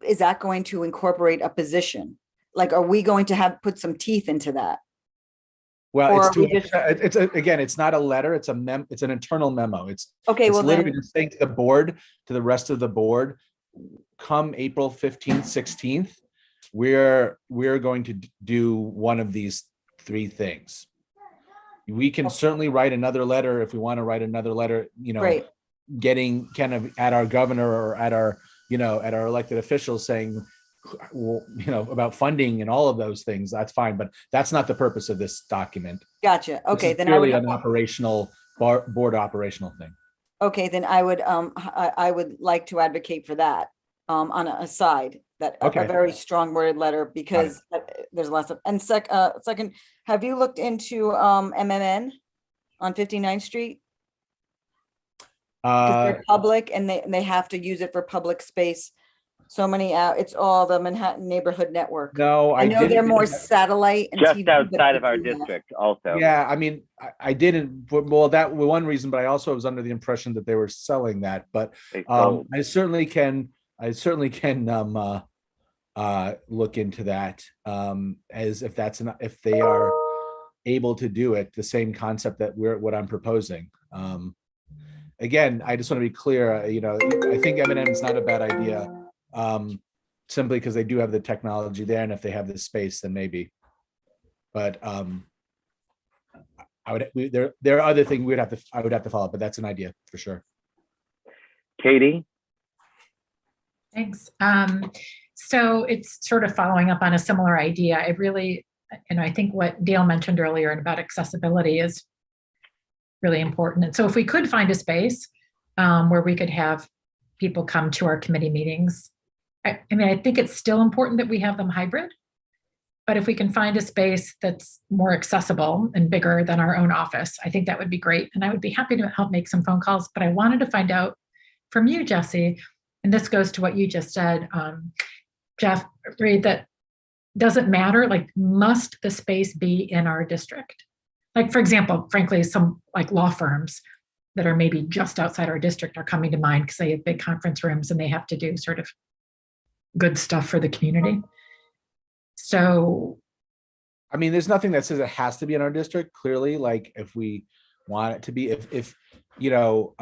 is that going to incorporate a position? Like, are we going to put some teeth into that? Well, Or it's are we just- again, it's not a letter, it's an internal memo. It's Okay, well literally then, just saying to the board, to the rest of the board, come April 15th, 16th, we're going to do one of these three things. We can certainly write another letter if we want to write another letter, you know, great. getting kind of at our governor or at our, you know, at our elected officials saying, well, you know, about funding and all of those things, that's fine, but that's not the purpose of this document. Gotcha. This Okay, is then I purely would, an operational board operational thing. okay, then I would like to advocate for that on a side, that a Okay. very strong worded letter, because there's lots of, and second, have you looked into MMN on 59th Street? Because they're public and they have to use it for public space. So many out, it's all the Manhattan Neighborhood Network. No, I know didn't they're more because satellite and just TV, but outside they of our do that. district also. yeah, I mean, I didn't, well, that was one reason, but I also was under the impression that they were selling that, but They sold. I certainly can look into that as if they are able to do it, the same concept that what I'm proposing. Again, I just want to be clear, you know, I think M&M is not a bad idea, simply because they do have the technology there, and if they have the space, then maybe. But there are other things I would have to follow, but that's an idea for sure. Katie? Thanks. So it's sort of following up on a similar idea. I really, and I think what Dale mentioned earlier about accessibility is really important. And so if we could find a space where we could have people come to our committee meetings, I mean, I think it's still important that we have them hybrid, but if we can find a space that's more accessible and bigger than our own office, I think that would be great. And I would be happy to help make some phone calls, but I wanted to find out from you, Jesse, and this goes to what you just said, Jeff, Reed, that doesn't matter, like, must the space be in our district? Like, for example, frankly, some like law firms that are maybe just outside our district are coming to mind because they have big conference rooms and they have to do sort of good stuff for the community. So, I mean, there's nothing that says it has to be in our district. Clearly, like if we want it to be, if you know,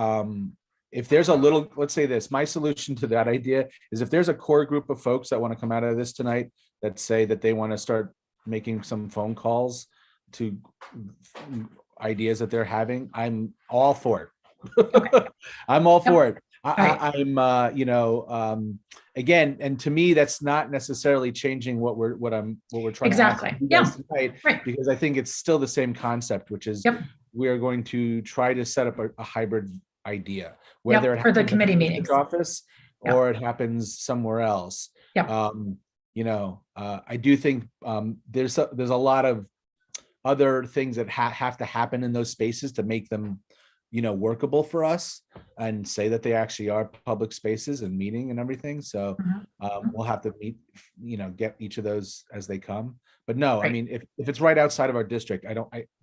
if there's a little, let's say this, my solution to that idea is if there's a core group of folks that want to come out of this tonight that say that they want to start making some phone calls to ideas that they're having, I'm all for it. I'm all for it. I'm you know, again, and to me, that's not necessarily changing what we're trying exactly. to ask you Yeah. guys tonight, Right. because I think it's still the same concept, which is we are going to try to set up a hybrid idea, whether it for the happens committee in the meetings office or it happens somewhere else. You know, I do think there's a lot of other things that have to happen in those spaces to make them workable for us and say that they actually are public spaces and meeting and everything. So we'll have to meet, get each of those as they come. But no, I Right. mean, if it's right outside of our district,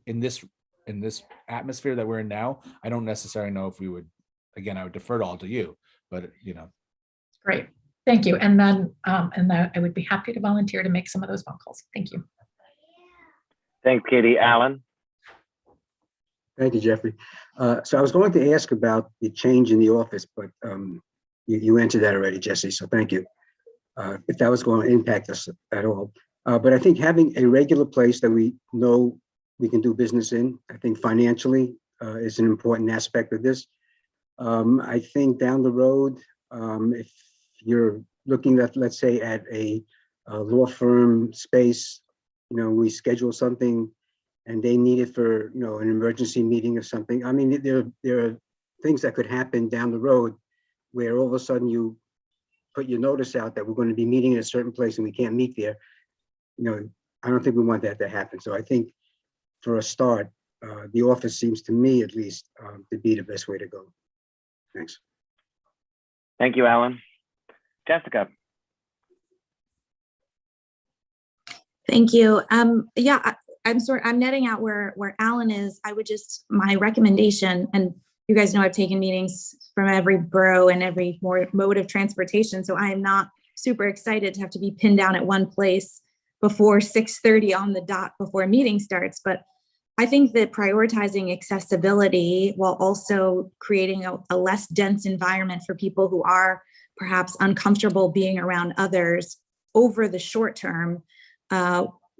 in this atmosphere that we're in now, I don't necessarily know if we would, again, I would defer it all to you, but Great. Thank you. And then I would be happy to volunteer to make some of those phone calls. Thank you. Thanks, Katie. Alan? Thank you, Jeffrey. So I was going to ask about the change in the office, but you answered that already, Jesse, so thank you. If that was going to impact us at all. But I think having a regular place that we know we can do business in, I think financially is an important aspect of this. I think down the road, if you're looking at, let's say, at a law firm space, we schedule something and they need it for, an emergency meeting or something. I mean, there are things that could happen down the road where all of a sudden you put your notice out that we're going to be meeting in a certain place and we can't meet there. I don't think we want that to happen. So I think for a start, the office seems to me at least to be the best way to go. Thanks. Thank you, Alan. Jessica? Thank you. Yeah, I'm netting out where Alan is. My recommendation, and you guys know I've taken meetings from every borough and every mode of transportation. So I am not super excited to have to be pinned down at one place before 6:30 on the dot before a meeting starts. But I think that prioritizing accessibility while also creating a less dense environment for people who are perhaps uncomfortable being around others over the short term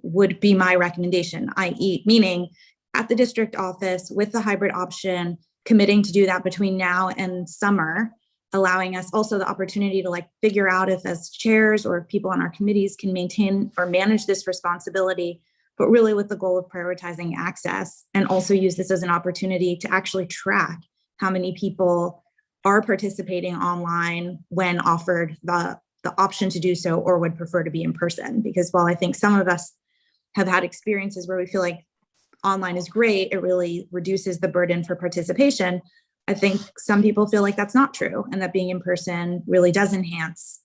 would be my recommendation, i.e. meaning at the district office with the hybrid option, committing to do that between now and summer, allowing us also the opportunity to figure out if as chairs or people on our committees can maintain or manage this responsibility, but really with the goal of prioritizing access, and also use this as an opportunity to actually track how many people are participating online when offered the option to do so or would prefer to be in person. Because while I think some of us have had experiences where we feel like online is great, it really reduces the burden for participation. I think some people feel like that's not true, and that being in person really does enhance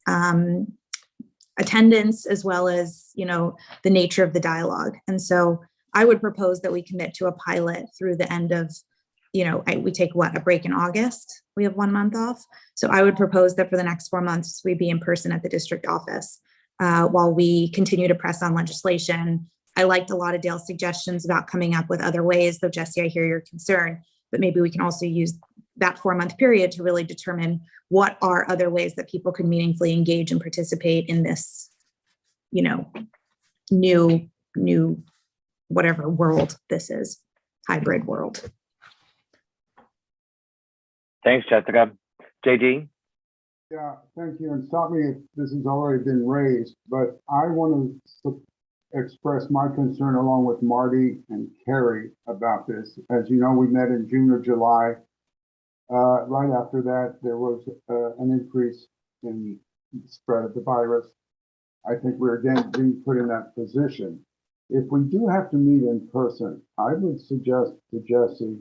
attendance as well as, the nature of the dialogue. And so I would propose that we commit to a pilot through the end of, we take a break in August. We have 1 month off. So I would propose that for the next 4 months, we be in person at the district office while we continue to press on legislation. I liked a lot of Dale's suggestions about coming up with other ways, though, Jesse, I hear your concern, but maybe we can also use that 4 month period to really determine what are other ways that people could meaningfully engage and participate in this, new whatever world this is, hybrid world. Thanks, Jessica. JD? Yeah, thank you. And stop me if this has already been raised, but I want to express my concern along with Marty and Carrie about this. As you know, we met in June or July. Right after that, there was an increase in the spread of the virus. I think we're again being put in that position. If we do have to meet in person, I would suggest to Jesse,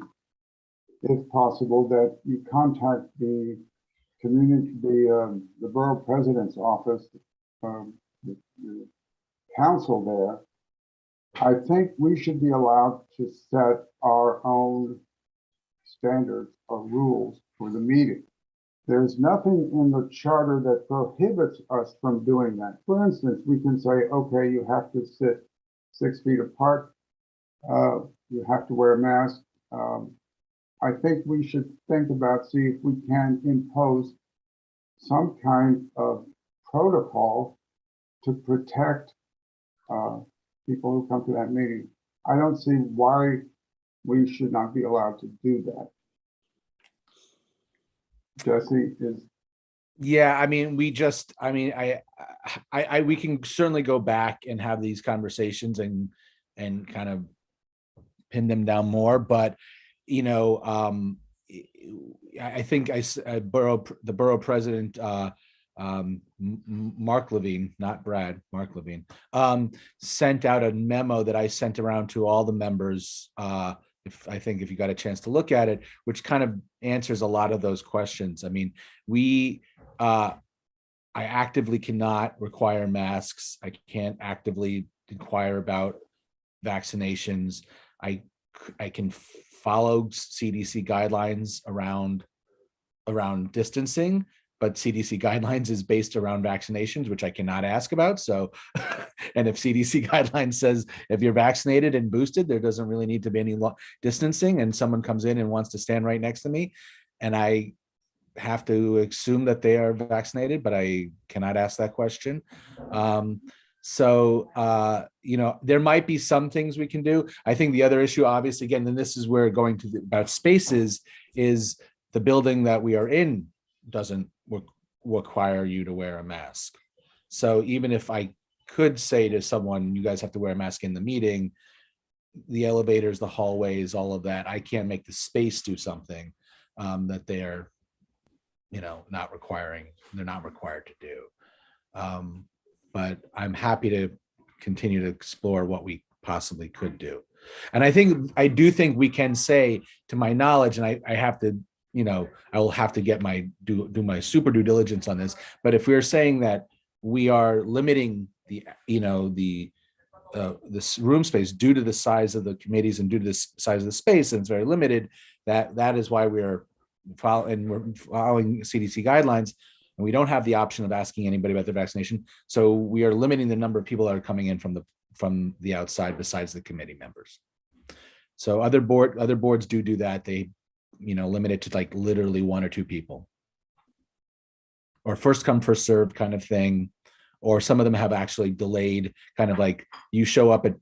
if possible, that you contact the the borough president's office, the council there. I think we should be allowed to set our own standards or rules for the meeting. There's nothing in the charter that prohibits us from doing that. For instance, we can say, okay, you have to sit 6 feet apart. You have to wear a mask. I think we should think about, see if we can impose some kind of protocol to protect people who come to that meeting. I don't see why we should not be allowed to do that. Jesse is. Yeah, I mean, we can certainly go back and have these conversations and kind of pin them down more, but I think the borough president, Mark Levine, not Brad, Mark Levine, sent out a memo that I sent around to all the members I think if you got a chance to look at it, which kind of answers a lot of those questions. I mean, I actively cannot require masks. I can't actively inquire about vaccinations. I can follow CDC guidelines around distancing, but CDC guidelines is based around vaccinations, which I cannot ask about. So, and if CDC guidelines says if you're vaccinated and boosted, there doesn't really need to be any distancing, and someone comes in and wants to stand right next to me, and I have to assume that they are vaccinated, but I cannot ask that question. There might be some things we can do. I think the other issue, obviously, again, and this is where going to about spaces, is the building that we are in doesn't require you to wear a mask. So even if I could say to someone, you guys have to wear a mask in the meeting, the elevators, the hallways, all of that, I can't make the space do something that they're not required to do. But I'm happy to continue to explore what we possibly could do. And I do think we can say, to my knowledge, and I have to, I will have to get do my super due diligence on this. But if we're saying that we are limiting this room space due to the size of the committees and due to the size of the space, and it's very limited, that is why we're following CDC guidelines, and we don't have the option of asking anybody about their vaccination. So we are limiting the number of people that are coming in from the outside besides the committee members. So other boards do that. They limit it to like literally 1 or 2 people, or first come first served kind of thing. Or some of them have actually delayed, kind of like you show up at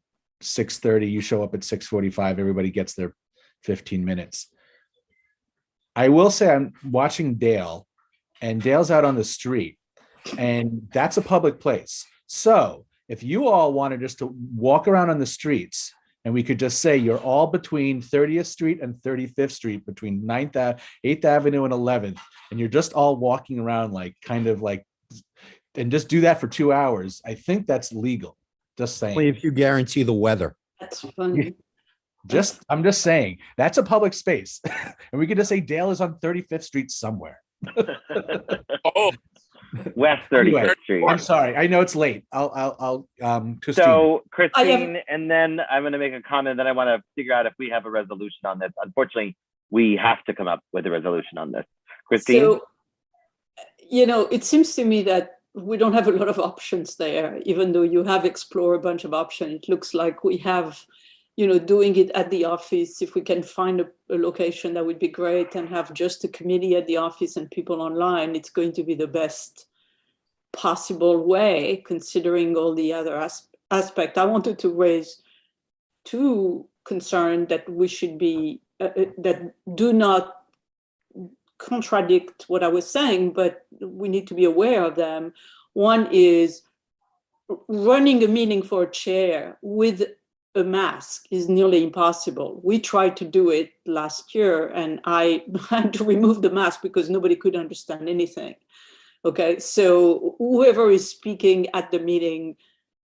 6:30, you show up at 6:45, everybody gets their 15 minutes. I will say I'm watching Dale, and Dale's out on the street, and that's a public place. So if you all wanted just to walk around on the streets, and we could just say you're all between 30th Street and 35th Street, between 8th Avenue and 11th, and you're just all walking around and just do that for 2 hours, I think that's legal. Just saying. Only if you guarantee the weather. That's funny. I'm just saying that's a public space, and we could just say Dale is on 35th Street somewhere. Oh, West 35th Anyway, Street. I'm sorry. I know it's late. I'll Christine. So Christine, and then I'm going to make a comment. Then I want to figure out if we have a resolution on this. Unfortunately, we have to come up with a resolution on this. Christine. So, it seems to me that we don't have a lot of options there, even though you have explored a bunch of options. It looks like we have, doing it at the office. If we can find a location, that would be great, and have just a committee at the office and people online. It's going to be the best possible way, considering all the other aspects. I wanted to raise 2 concerns that we should be, that do not contradict what I was saying, but we need to be aware of them. One is running a meeting for a chair with a mask is nearly impossible. We tried to do it last year, and I had to remove the mask because nobody could understand anything. Okay, so whoever is speaking at the meeting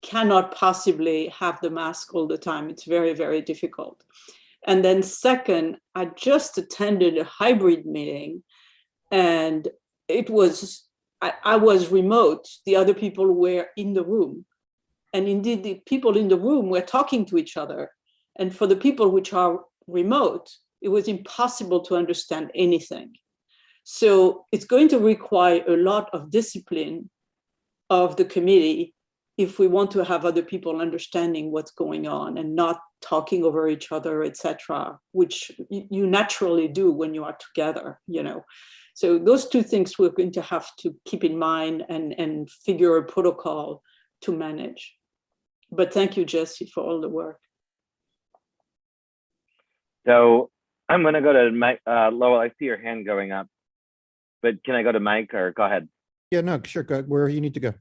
cannot possibly have the mask all the time. It's very, very difficult. And then second, I just attended a hybrid meeting, and I was remote. The other people were in the room. And indeed, the people in the room were talking to each other. And for the people which are remote, it was impossible to understand anything. So it's going to require a lot of discipline of the committee if we want to have other people understanding what's going on and not talking over each other, etc., which you naturally do when you are together, So those 2 things we're going to have to keep in mind and figure a protocol to manage. But thank you, Jesse, for all the work. So I'm going to go to Mike. Lowell, I see your hand going up, but can I go to Mike, or go ahead? Yeah, no, sure. Go where you need to go.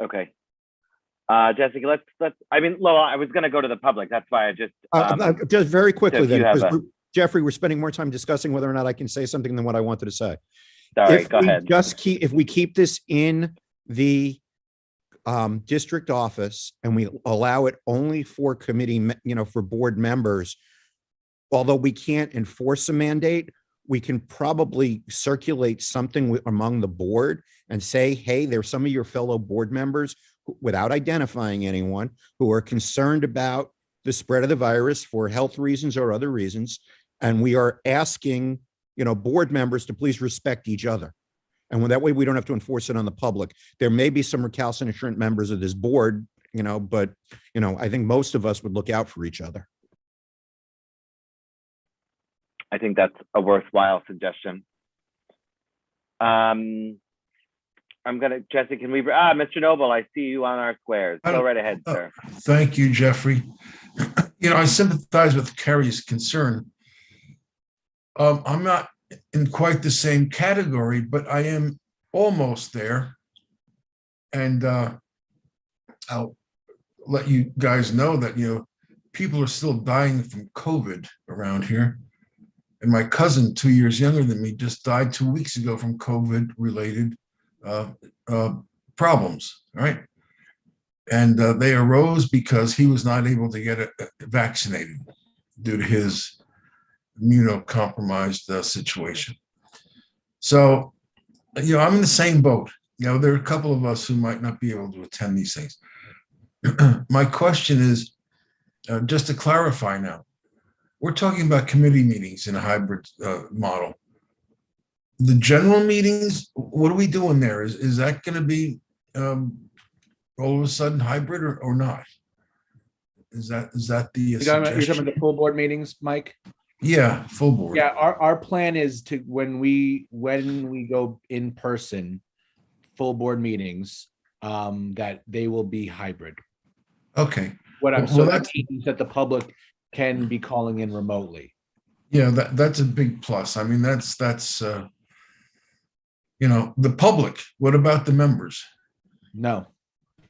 Okay. Jessica, let's. I mean, Lowell, I was going to go to the public. That's why I just. Just very quickly then, have because Jeffrey, we're spending more time discussing whether or not I can say something than what I wanted to say. Sorry, go ahead. If we keep this in the district office and we allow it only for committee, for board members, although we can't enforce a mandate, we can probably circulate something among the board and say, hey, there's some of your fellow board members without identifying anyone who are concerned about the spread of the virus for health reasons or other reasons. And we are asking, board members to please respect each other. And that way we don't have to enforce it on the public. There may be some recalcitrant members of this board, but, I think most of us would look out for each other. I think that's a worthwhile suggestion. Jesse, can we, Mr. Noble, I see you on our squares. Go right ahead, sir. Thank you, Jeffrey. I sympathize with Kerry's concern. I'm not in quite the same category, but I am almost there. And I'll let you guys know that, people are still dying from COVID around here. And my cousin, 2 years younger than me, just died 2 weeks ago from COVID-related problems, right? And they arose because he was not able to get vaccinated due to his immunocompromised situation. So, I'm in the same boat. There are a couple of us who might not be able to attend these things. My question is, just to clarify now, we're talking about committee meetings in a hybrid model. The general meetings, what are we doing there? Is that going to be all of a sudden hybrid or not? Is that the You're talking about suggestion? the full board meetings, Mike? Yeah, full board. Yeah, our plan is to when we go in person, full board meetings, that they will be hybrid. Okay. That means that the public can be calling in remotely. Yeah, that's a big plus. I mean, that's the public. What about the members? No.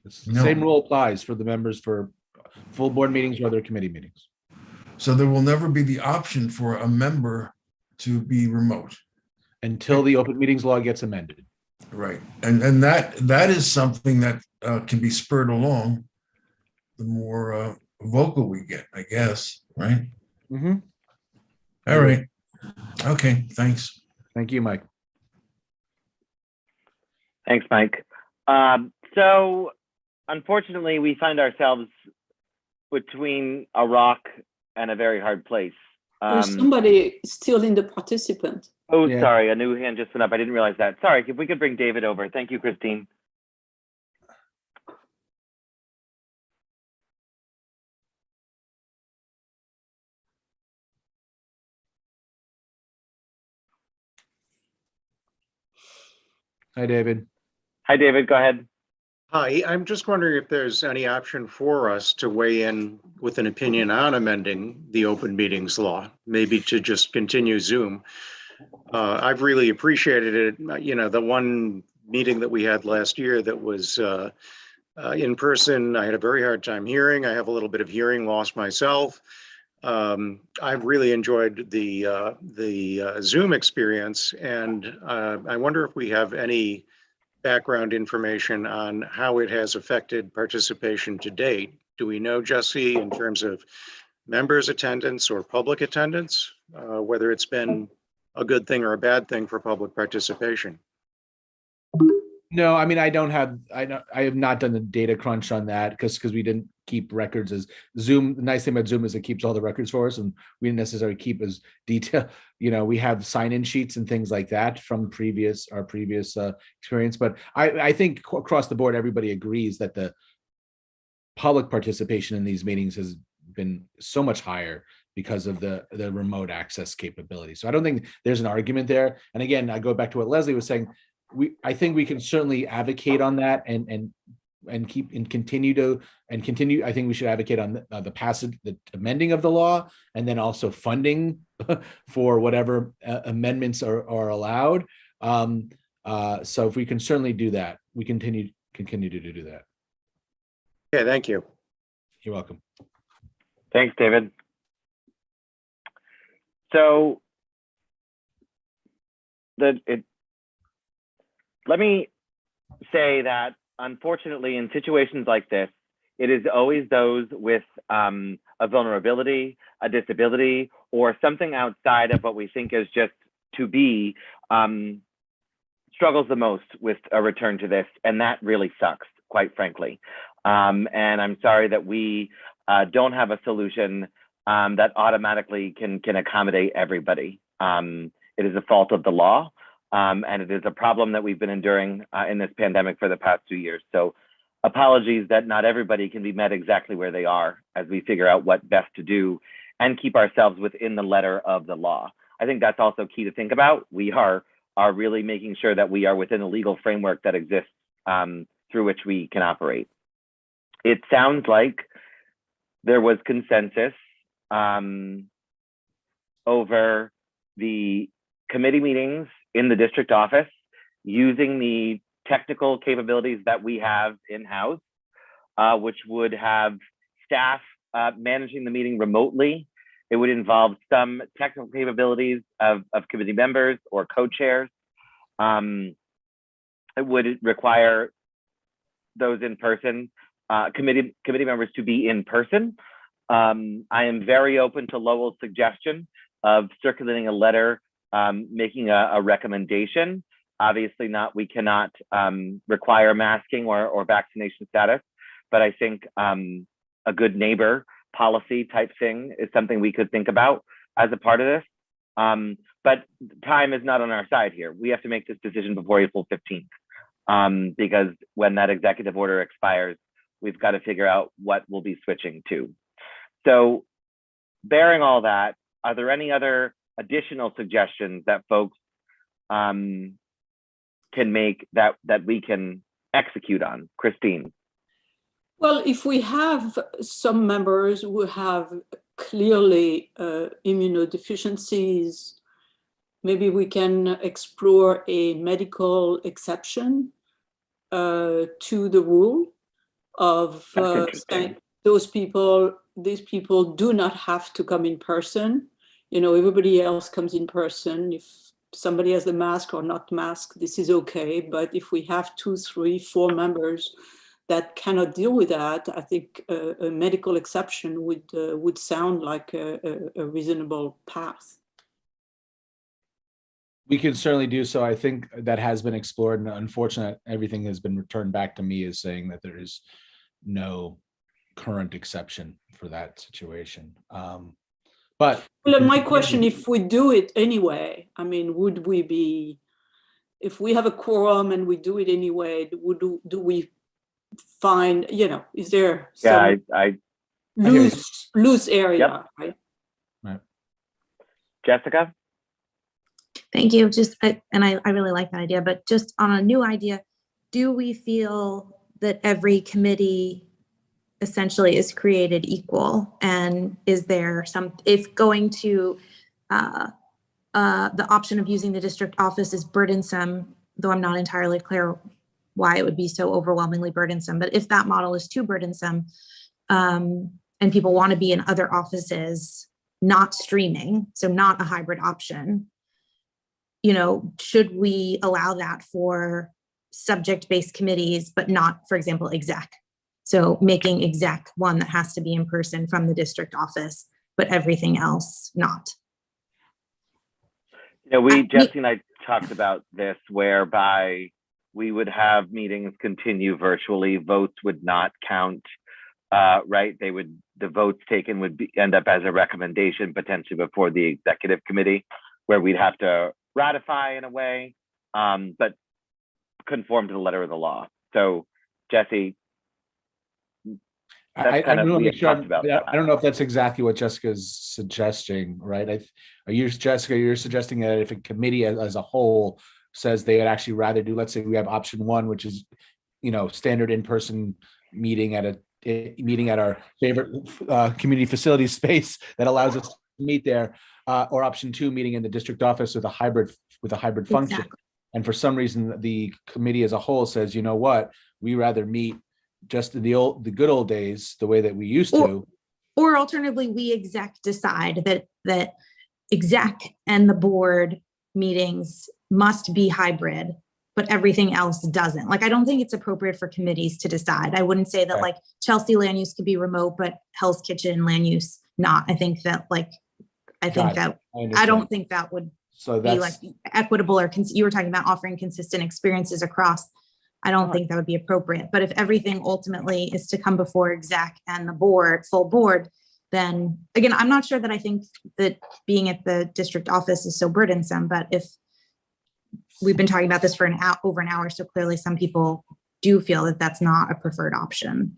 The No. same rule applies for the members for full board meetings or other committee meetings. So there will never be the option for a member to be remote until the open meetings law gets amended. Right. And that is something that can be spurred along the more vocal we get, I guess, right? Mm-hmm. All right. Okay, thanks. Thank you, Mike. Thanks, Mike. So unfortunately, we find ourselves between a rock and a very hard place. There's somebody still in the participant. Oh, yeah. Sorry, a new hand just went up. I didn't realize that. Sorry, if we could bring David over. Thank you, Christine. Hi, David. Hi, David. Go ahead. Hi, I'm just wondering if there's any option for us to weigh in with an opinion on amending the open meetings law, maybe to just continue Zoom. I've really appreciated it. The one meeting that we had last year that was in person, I had a very hard time hearing. I have a little bit of hearing loss myself. I've really enjoyed the Zoom experience, and I wonder if we have any background information on how it has affected participation to date. Do we know, Jesse, in terms of members' attendance or public attendance, whether it's been a good thing or a bad thing for public participation? No, I mean, I have not done the data crunch on that because we didn't keep records as Zoom. The nice thing about Zoom is it keeps all the records for us, and we didn't necessarily keep as detailed. We have sign-in sheets and things like that from our previous experience. But I think across the board, everybody agrees that the public participation in these meetings has been so much higher because of the remote access capability. So I don't think there's an argument there. And again, I go back to what Leslie was saying. I think we can certainly advocate on that and continue. I think we should advocate on the passage, the amending of the law, and then also funding for whatever amendments are allowed. So if we can certainly do that, we continue to do that. Okay, thank you. You're welcome. Thanks, David. So let me say that unfortunately in situations like this, It is always those with a vulnerability, a disability, or something outside of what we think is just to be struggles the most with a return to this. And that really sucks, quite frankly. And I'm sorry that we don't have a solution that automatically can accommodate everybody. It is a fault of the law, and it is a problem that we've been enduring in this pandemic for the past 2 years. So apologies that not everybody can be met exactly where they are as we figure out what best to do and keep ourselves within the letter of the law. I think that's also key to think about. We are really making sure that we are within a legal framework that exists through which we can operate. It sounds like there was consensus over the committee meetings in the district office using the technical capabilities that we have in-house, which would have staff managing the meeting remotely. It would involve some technical capabilities of committee members or co-chairs. It would require those in person, committee members to be in person. I am very open to Lowell's suggestion of circulating a letter, making a recommendation. Obviously we cannot require masking or vaccination status, but I think a good neighbor policy type thing is something we could think about as a part of this. But time is not on our side here. We have to make this decision before April 15th, because when that executive order expires, we've got to figure out what we'll be switching to. So bearing all that, are there any other additional suggestions that folks can make that we can execute on? Christine. Well, if we have some members who have clearly immunodeficiencies, maybe we can explore a medical exception to the rule of saying these people do not have to come in person. You know, everybody else comes in person. If somebody has the mask or not mask, this is okay. But if we have 2, 3, 4 members that cannot deal with that, I think a medical exception would sound like a reasonable path. We can certainly do so. I think that has been explored, and unfortunately, everything has been returned back to me as saying that there is no current exception for that situation. But well, my question, if we do it anyway, I mean, would we be, if we have a quorum and we do it anyway, do we find, you know, is there some loose area, yep. Right? Jessica? Thank you. I really like that idea, but just on a new idea, do we feel that every committee essentially is created equal? And is there if going to the option of using the district office is burdensome, though I'm not entirely clear why it would be so overwhelmingly burdensome, but if that model is too burdensome and people want to be in other offices, not streaming, so not a hybrid option, you know, should we allow that for subject-based committees, but not, for example, exec? So making exec one that has to be in person from the district office, but everything else not. You know, Jesse and I talked about this, whereby we would have meetings continue virtually. Votes would not count, right? The votes taken would end up as a recommendation potentially before the executive committee, where we'd have to ratify in a way, but conform to the letter of the law. So, Jesse, I don't know if that's exactly what Jessica's suggesting, right? Jessica, you're suggesting that if a committee as a whole says they would actually rather do, let's say we have option 1, which is, you know, standard in-person meeting at our favorite community facility space that allows us to meet there, or option 2, meeting in the district office with a hybrid function. Exactly. And for some reason, the committee as a whole says, you know what, we rather meet just in the good old days, the way that we used to. Or alternatively, we exec decide that exec and the board meetings must be hybrid, but everything else doesn't. Like, I don't think it's appropriate for committees to decide. I wouldn't say that Right. like Chelsea land use could be remote, but Hell's Kitchen land use not. I think that like, I think Got it. that, I understand. don't think that would So be like that's, equitable, or you were talking about offering consistent experiences across. I don't think that would be appropriate. But if everything ultimately is to come before exec and the board, full board, then again, I'm not sure that I think that being at the district office is so burdensome, but if we've been talking about this for over an hour, so clearly some people do feel that that's not a preferred option,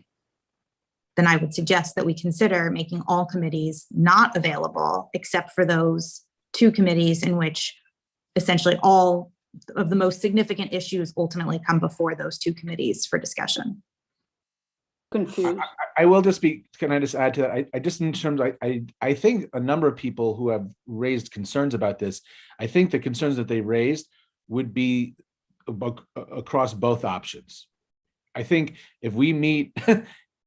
then I would suggest that we consider making all committees not available except for those 2 committees in which essentially all of the most significant issues ultimately come before those 2 committees for discussion. Confused. I will just be, can I just add to that? I just in terms, I think a number of people who have raised concerns about this, I think the concerns that they raised would be across both options. I think if we meet,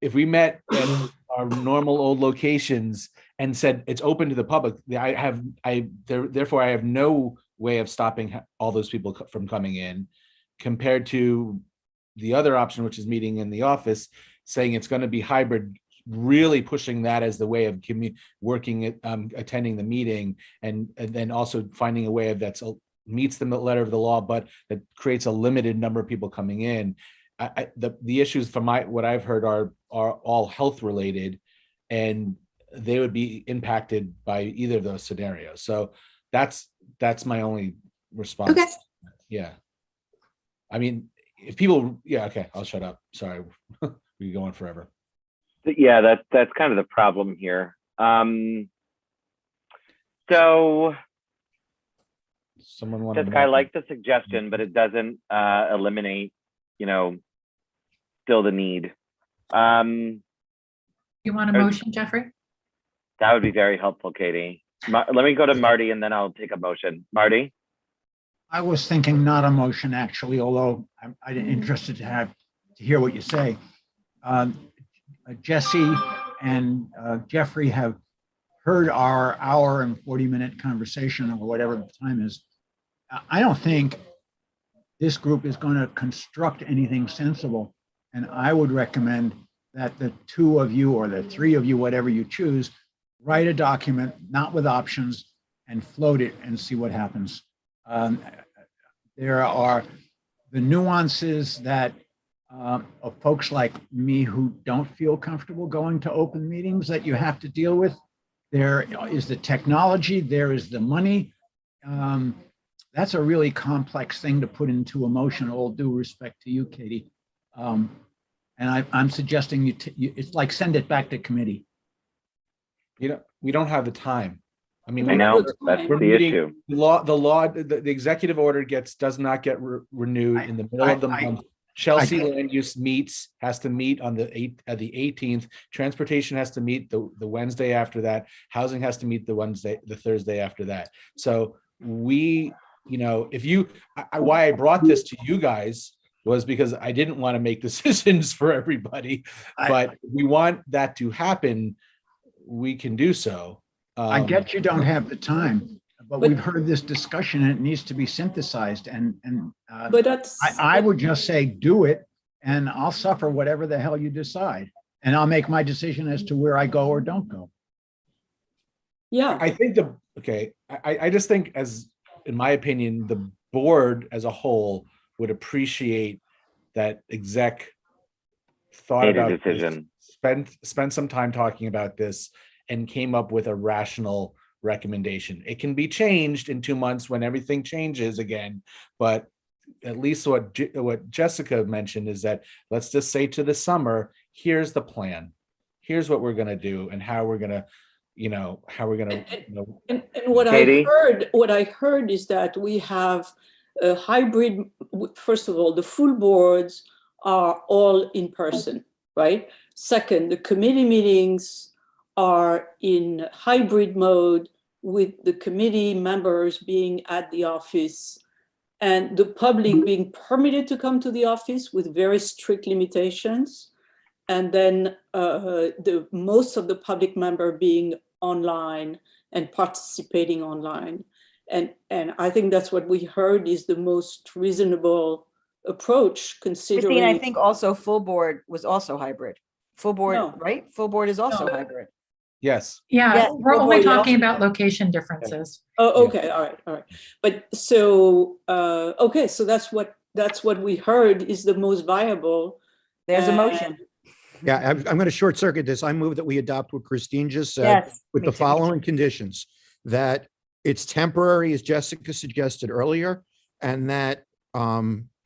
if we met at our normal old locations and said it's open to the public, therefore I have no way of stopping all those people from coming in, compared to the other option, which is meeting in the office, saying it's going to be hybrid, really pushing that as the way of working at attending the meeting, and then also finding a way of that meets the letter of the law, but that creates a limited number of people coming in. The issues from what I've heard are all health related, and they would be impacted by either of those scenarios. So that's my only response. Okay. Yeah. I mean, if people, yeah, okay, I'll shut up. Sorry, we're going forever. Yeah, that's kind of the problem here. So Someone wanted Jessica, I like the suggestion, but it doesn't eliminate, still the need. You want a motion, Jeffrey? That would be very helpful, Katie. Let me go to Marty and then I'll take a motion. Marty? I was thinking not a motion, actually, although I'm interested to hear what you say. Jesse and Jeffrey have heard our hour and 40-minute conversation, or whatever the time is. I don't think this group is going to construct anything sensible. And I would recommend that the 2 of you, or the 3 of you, whatever you choose, write a document, not with options, and float it and see what happens. There are the nuances that of folks like me who don't feel comfortable going to open meetings that you have to deal with. There is the technology, there is the money. That's a really complex thing to put into a motion, all due respect to you, Katie. And I'm suggesting it's like send it back to committee. We don't have the time. I mean, I know, that's the issue. The executive order does not get renewed in the middle of the month. Chelsea land use has to meet on the 18th. Transportation has to meet the Wednesday after that. Housing has to meet the Thursday after that. So why I brought this to you guys was because I didn't want to make decisions for everybody, but if we want that to happen, we can do so. I get you don't have the time, but we've heard this discussion and it needs to be synthesized. But I would just say, do it, and I'll suffer whatever the hell you decide. And I'll make my decision as to where I go or don't go. Yeah. I think I just think, as in my opinion, the board as a whole would appreciate that exec thought about a decision, spent some time talking about this, and came up with a rational recommendation. It can be changed in 2 months when everything changes again, but at least what Jessica mentioned is that let's just say to the summer, here's the plan, here's what we're going to do, and how we're going to, And what I heard is that we have a hybrid. First of all, the full boards are all in person, right? Second, the committee meetings are in hybrid mode, with the committee members being at the office and the public being permitted to come to the office with very strict limitations. And then most of the public member being online and participating online. And I think that's what we heard is the most reasonable approach considering. Christine, I think also full board was also hybrid. Full board, No. right? Full board is also No. hybrid. Yes. Yeah, Yes, we're full only board, talking yes. about location differences. Oh, okay, all right. But so, okay, so that's what we heard is the most viable. There's a and- motion. Yeah, I'm going to short circuit this. I move that we adopt what Christine just said Yes. with me the too. following conditions: that it's temporary, as Jessica suggested earlier, and that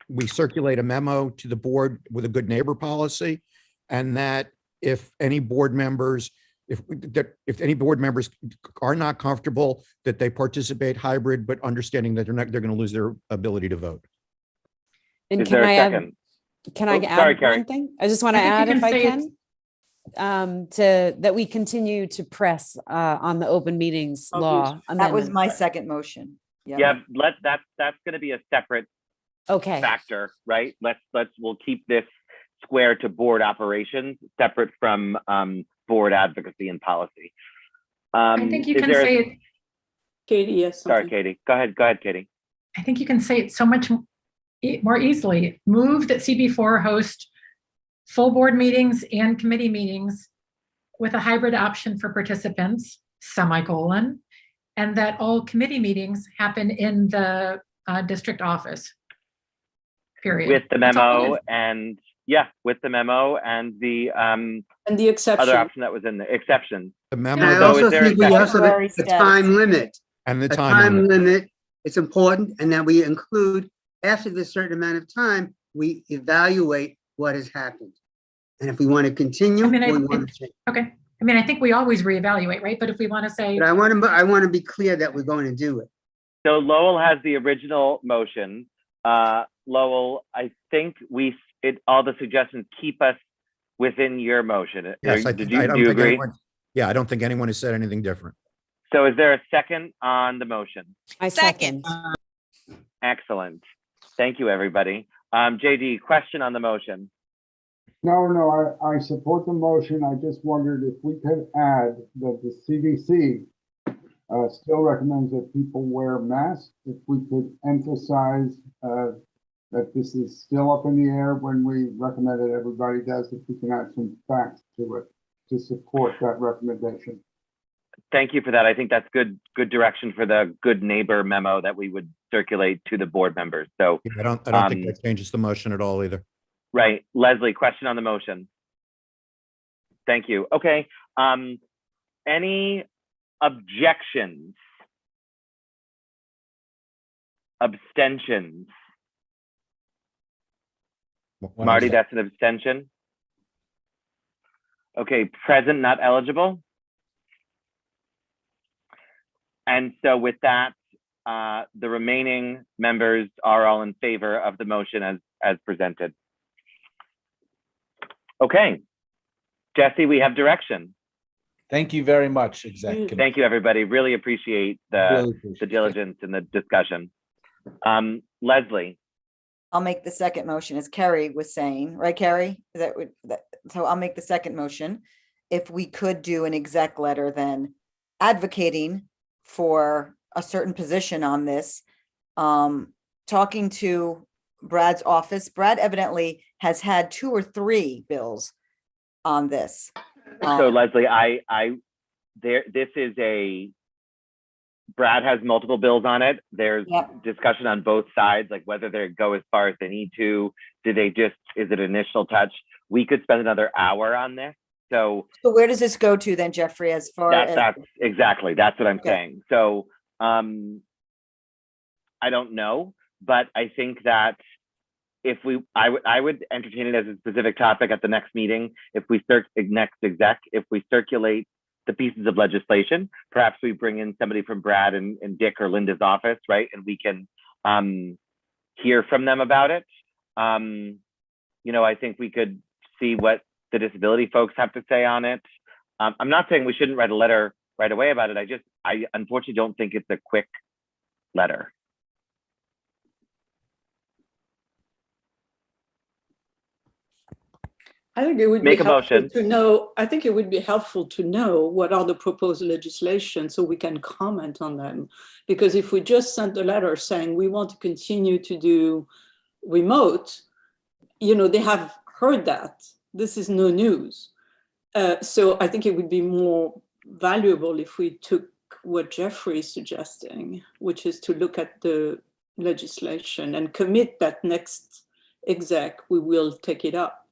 we circulate a memo to the board with a good neighbor policy, and that if any board members, if any board members are not comfortable, that they participate hybrid, but understanding that they're going to lose their ability to vote. And Is can there a I add, second? can I Oh, sorry, add Carrie. one thing? I just want to I think you add, can if I say can, to, that we continue to press on the open meetings law. That was amendment. my second motion. Yeah, that's going to be a separate Okay, factor, right? We'll keep this square to board operations separate from board advocacy and policy. I think you is can there a- say it, Katie, yes. Sorry, something. Katie. Go ahead, Katie. I think you can say it so much more easily. Move that CB4 host full board meetings and committee meetings with a hybrid option for participants, semicolon, and that all committee meetings happen in the district office. Period. With the That's all it memo is. and with the memo and the And the exception. other option that was in the exception. The And memo I So also is there a think we second? also, Temporary the status. time limit, and the a time time limit. limit, it's important, and that we include, after this certain amount of time, we evaluate what has happened. And if we want to continue, I mean, we want to change. Okay. I mean, I think we always reevaluate, right? But if we want to say, But I want to be clear that we're going to do it. So Lowell has the original motion. Lowell, I think all the suggestions keep us within your motion. Yes, Do I don't you think agree? anyone, yeah, I don't think anyone has said anything different. So is there a second on the motion? I second. Excellent. Thank you, everybody. JD, question on the motion. No, I support the motion. I just wondered if we could add that the CDC still recommends that people wear masks. If we could emphasize that this is still up in the air when we recommend that everybody does, if we can add some facts to it to support that recommendation. Thank you for that. I think that's good direction for the good neighbor memo that we would circulate to the board members. So, I don't think that changes the motion at all either. right. Leslie, question on the motion. Thank you. Okay. Any objections? Abstentions? Marty, that's an abstention. Okay, present, not eligible. And so with that, the remaining members are all in favor of the motion as presented. Okay, Jesse, we have direction. Thank you very much, Executive. Thank you, everybody. Really appreciate Really appreciate the it. diligence and the discussion. Leslie, I'll make the second motion, as Carrie was saying, right, Carrie? So I'll make the second motion. If we could do an exec letter, then advocating for a certain position on this, talking to Brad's office. Brad evidently has had 2 or 3 bills on this. so Leslie, this is Brad has multiple bills on it. There's Yep. discussion on both sides, like whether they go as far as they need to. Is it initial touch? We could spend another hour on this. So where does this go to then, Jeffrey, as far as? that's exactly, that's what I'm Okay. saying. So I don't know, but I think that I would entertain it as a specific topic at the next meeting. If we circulate the pieces of legislation, perhaps we bring in somebody from Brad and Dick or Linda's office, right? And we can hear from them about it. I think we could see what the disability folks have to say on it. I'm not saying we shouldn't write a letter right away about it. I unfortunately don't think it's a quick letter. I think it would Make be a helpful motion. to know. I think it would be helpful to know what are the proposed legislation so we can comment on them. Because if we just sent a letter saying we want to continue to do remote, they have heard that. This is no news. So I think it would be more valuable if we took what Jeffrey is suggesting, which is to look at the legislation and commit that next exec, we will take it up.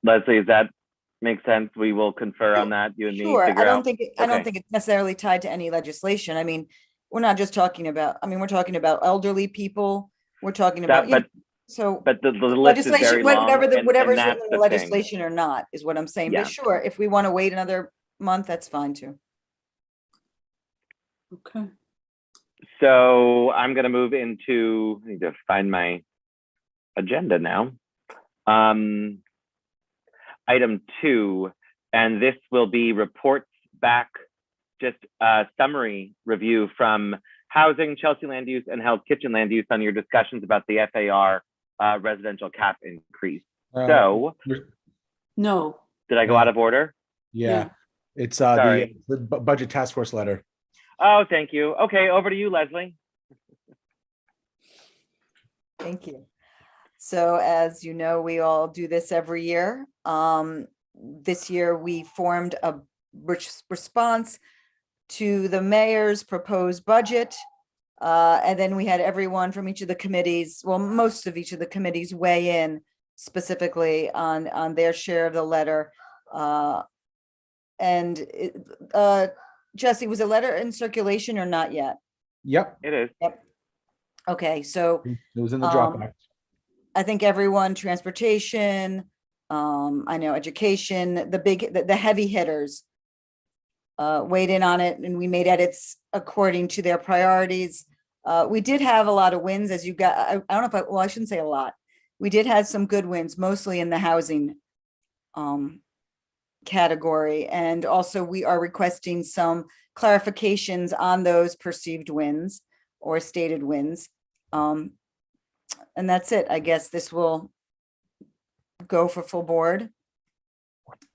Leslie, does that make sense? We will confer on that, you and me. Sure, figure I don't out- think, I don't Okay. think it's necessarily tied to any legislation. I mean, we're not just talking about, we're talking about elderly people. We're talking about, That, so but the list is very legislation, long, whatever's and in that's the the thing. legislation or not, is what I'm saying. Yeah. But sure, if we want to wait another month, that's fine too. Okay. So I'm going to move into, I need to find my agenda now. Item 2, and this will be reports back, just a summary review from Housing, Chelsea Land Use, and Hell's Kitchen Land Use on your discussions about the FAR residential cap increase. So, No. did I go out of order? Yeah, it's Sorry. the budget task force letter. Oh, thank you. Okay, over to you, Leslie. Thank you. So as you know, we all do this every year. This year we formed a response to the mayor's proposed budget. And then we had everyone from each of the committees, well, most of each of the committees weigh in specifically on their share of the letter. Jesse, was a letter in circulation or not yet? Yep, It is. Yep. Okay, so it was in the Dropbox. I think everyone, transportation, I know education, the heavy hitters weighed in on it, and we made edits according to their priorities. We did have a lot of wins, as you got, I don't know if I shouldn't say a lot. We did have some good wins, mostly in the housing category. And also we are requesting some clarifications on those perceived wins or stated wins. And that's it. I guess this will go for full board.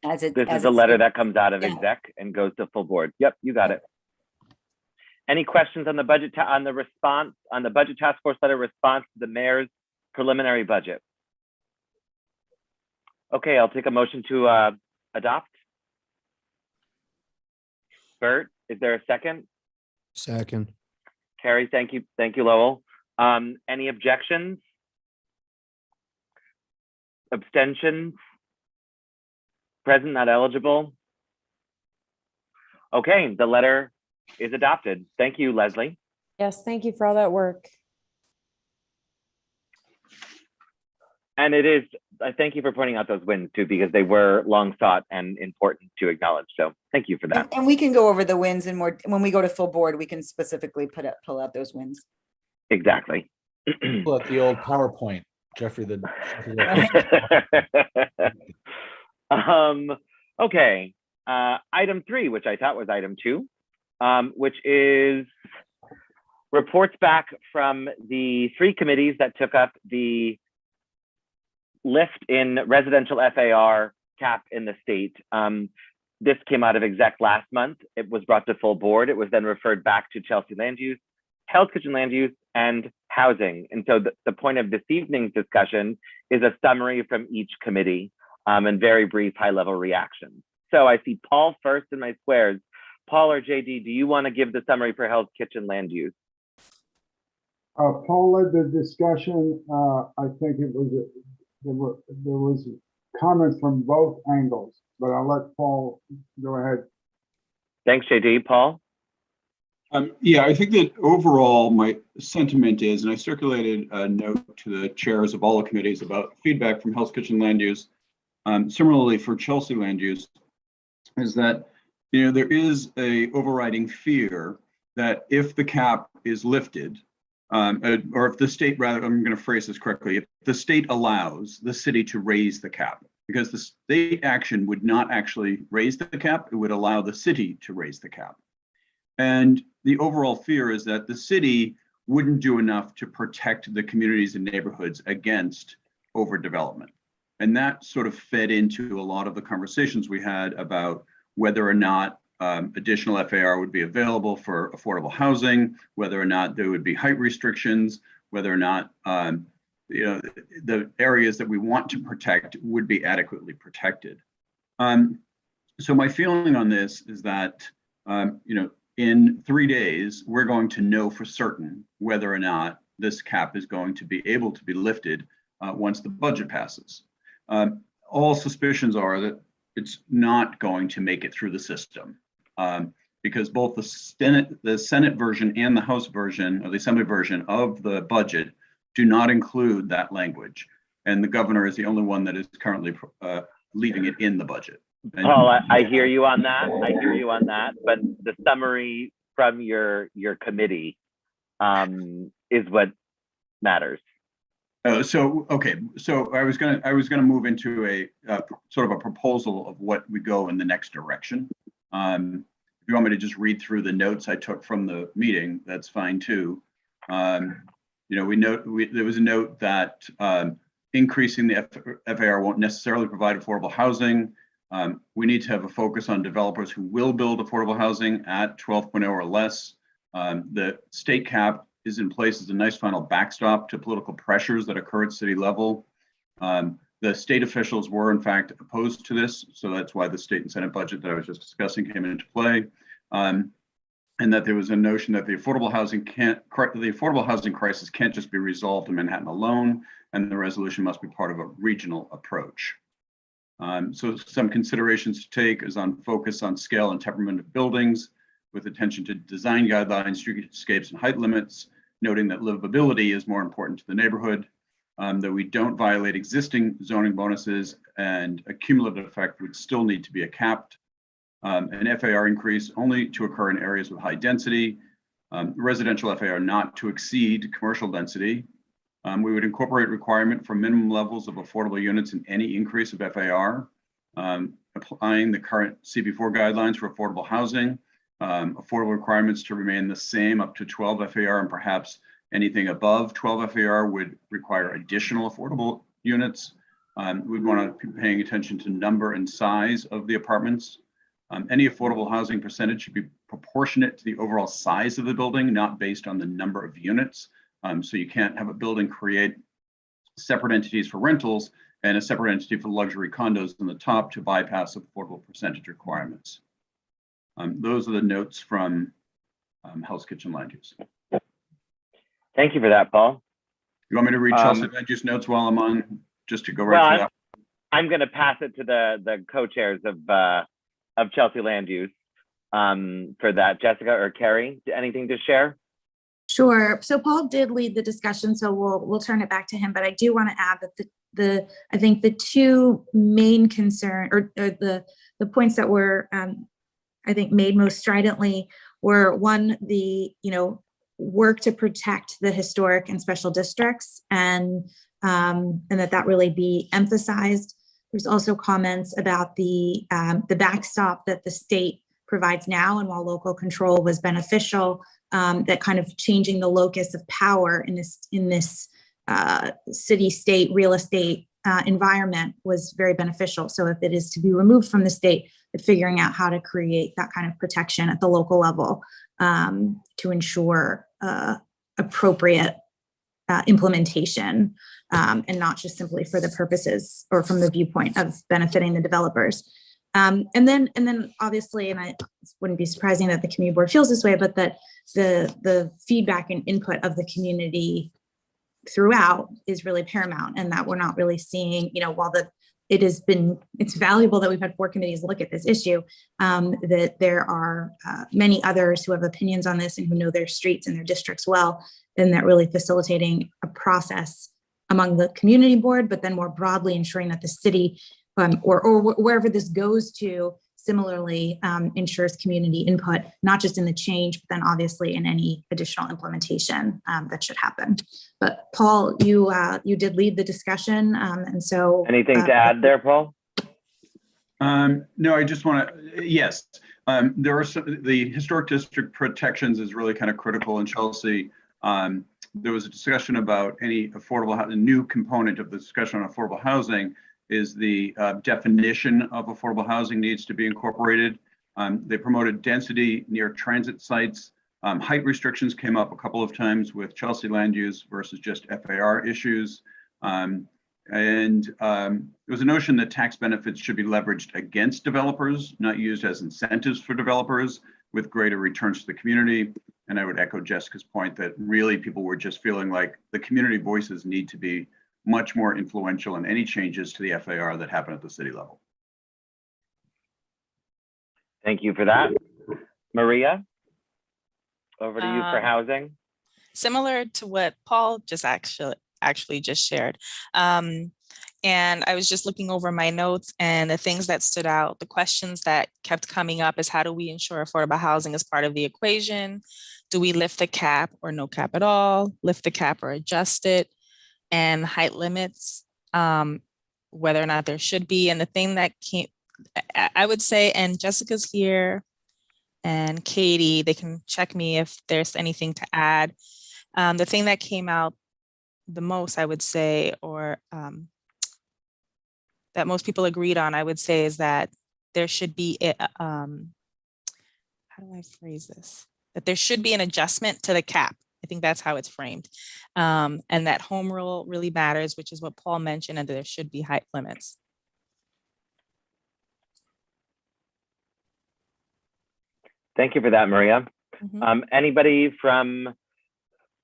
This is a letter that comes out of exec and goes to full board. Yep, you got it. Any questions on the budget, on the response, on the budget task force letter response to the mayor's preliminary budget? Okay, I'll take a motion to adopt. Bert, is there a second? Second. Carrie, thank you, Lowell. Any objections? Abstentions? Present, not eligible? Okay, the letter is adopted. Thank you, Leslie. Yes, thank you for all that work. And it is, thank you for pointing out those wins too, because they were long sought and important to acknowledge. So thank you for that. And we can go over the wins and more, when we go to full board, we can specifically pull out those wins. Exactly. Pull out the old PowerPoint, Jeffrey. Okay. Item 3, which I thought was item 2, which is reports back from the 3 committees that took up the lift in residential FAR cap in the state. This came out of exec last month. It was brought to full board. It was then referred back to Chelsea Land Use, Hell's Kitchen Land Use, and Housing. And so the point of this evening's discussion is a summary from each committee and very brief high-level reactions. So I see Paul first in my squares. Paul or JD, do you want to give the summary for Hell's Kitchen Land Use? Paul led the discussion. I think it was there was comments from both angles, but I'll let Paul go ahead. Thanks, JD. Paul? Yeah, I think that overall my sentiment is, and I circulated a note to the chairs of all the committees about feedback from Hell's Kitchen Land Use, similarly for Chelsea Land Use, is that there is a overriding fear that if the cap is lifted, or if the state, rather, I'm going to phrase this correctly, if the state allows the city to raise the cap, because the state action would not actually raise the cap, it would allow the city to raise the cap. And the overall fear is that the city wouldn't do enough to protect the communities and neighborhoods against overdevelopment. And that sort of fed into a lot of the conversations we had about whether or not additional FAR would be available for affordable housing, whether or not there would be height restrictions, whether or not the areas that we want to protect would be adequately protected. So my feeling on this is that in 3 days we're going to know for certain whether or not this cap is going to be able to be lifted once the budget passes. All suspicions are that it's not going to make it through the system because both the Senate version and the House version, or the Assembly version of the budget, do not include that language. And the governor is the only one that is currently leaving it in the budget. Paul, I hear you on that. I hear you on that. But the summary from your committee is what matters. So I was gonna move into a sort of a proposal of what we go in the next direction. If you want me to just read through the notes I took from the meeting, that's fine too. There was a note that increasing the FAR won't necessarily provide affordable housing. We need to have a focus on developers who will build affordable housing at 12.0 or less. The state cap is in place as a nice final backstop to political pressures that occur at city level. The state officials were in fact opposed to this, so that's why the state and Senate budget that I was just discussing came into play. And that there was a notion that the affordable housing crisis can't just be resolved in Manhattan alone, and the resolution must be part of a regional approach. So some considerations to take is on focus on scale and temperament of buildings, with attention to design guidelines, streetscapes, and height limits, noting that livability is more important to the neighborhood, that we don't violate existing zoning bonuses, and a cumulative effect would still need to be capped. An FAR increase only to occur in areas with high density, residential FAR not to exceed commercial density. We would incorporate requirement for minimum levels of affordable units in any increase of FAR, applying the current CB4 guidelines for affordable housing, affordable requirements to remain the same up to 12 FAR, and perhaps anything above 12 FAR would require additional affordable units. We'd want to be paying attention to number and size of the apartments. Any affordable housing percentage should be proportionate to the overall size of the building, not based on the number of units. So you can't have a building create separate entities for rentals and a separate entity for luxury condos on the top to bypass affordable percentage requirements. Those are the notes from Hell's Kitchen Land Use. Thank you for that, Paul. You want me to read Chelsea Land Use notes while I'm on, just to go right through that? I'm going to pass it to the co-chairs of Chelsea Land Use for that. Jessica or Carrie, anything to share? Sure. So Paul did lead the discussion, so we'll turn it back to him. But I do want to add that I think the two main concern or the points that were I think made most stridently were one, the work to protect the historic and special districts, and that really be emphasized. There's also comments about the backstop that the state provides now, and while local control was beneficial, that kind of changing the locus of power in this city-state real estate environment was very beneficial. So if it is to be removed from the state, but figuring out how to create that kind of protection at the local level to ensure appropriate implementation, and not just simply for the purposes or from the viewpoint of benefiting the developers. And then obviously, and it wouldn't be surprising that the community board feels this way, but that the feedback and input of the community throughout is really paramount, and that we're not really seeing, while it's valuable that we've had 4 committees look at this issue, that there are many others who have opinions on this and who know their streets and their districts well, and that really facilitating a process among the community board, but then more broadly ensuring that the city or wherever this goes to similarly ensures community input, not just in the change, but then obviously in any additional implementation that should happen. But Paul, you did lead the discussion, and so anything to add there, Paul? No, I just want to, yes, there are the historic district protections is really kind of critical in Chelsea. There was a discussion about any affordable, a new component of the discussion on affordable housing is the definition of affordable housing needs to be incorporated. They promoted density near transit sites. Height restrictions came up a couple of times with Chelsea land use versus just FAR issues. There was a notion that tax benefits should be leveraged against developers, not used as incentives for developers with greater returns to the community. And I would echo Jessica's point that really people were just feeling like the community voices need to be much more influential in any changes to the FAR that happen at the city level. Thank you for that. Maria, over to you for housing. Similar to what Paul just actually just shared. And I was just looking over my notes, and the things that stood out, the questions that kept coming up is, how do we ensure affordable housing as part of the equation? Do we lift the cap or no cap at all? Lift the cap or adjust it? And height limits, whether or not there should be. And the thing that came, I would say, and Jessica's here and Katie, they can check me if there's anything to add. The thing that came out the most, I would say, or that most people agreed on, I would say, is that there should be, how do I phrase this? That there should be an adjustment to the cap. I think that's how it's framed. And that home rule really matters, which is what Paul mentioned, and that there should be height limits. Thank you for that, Maria. Anybody from,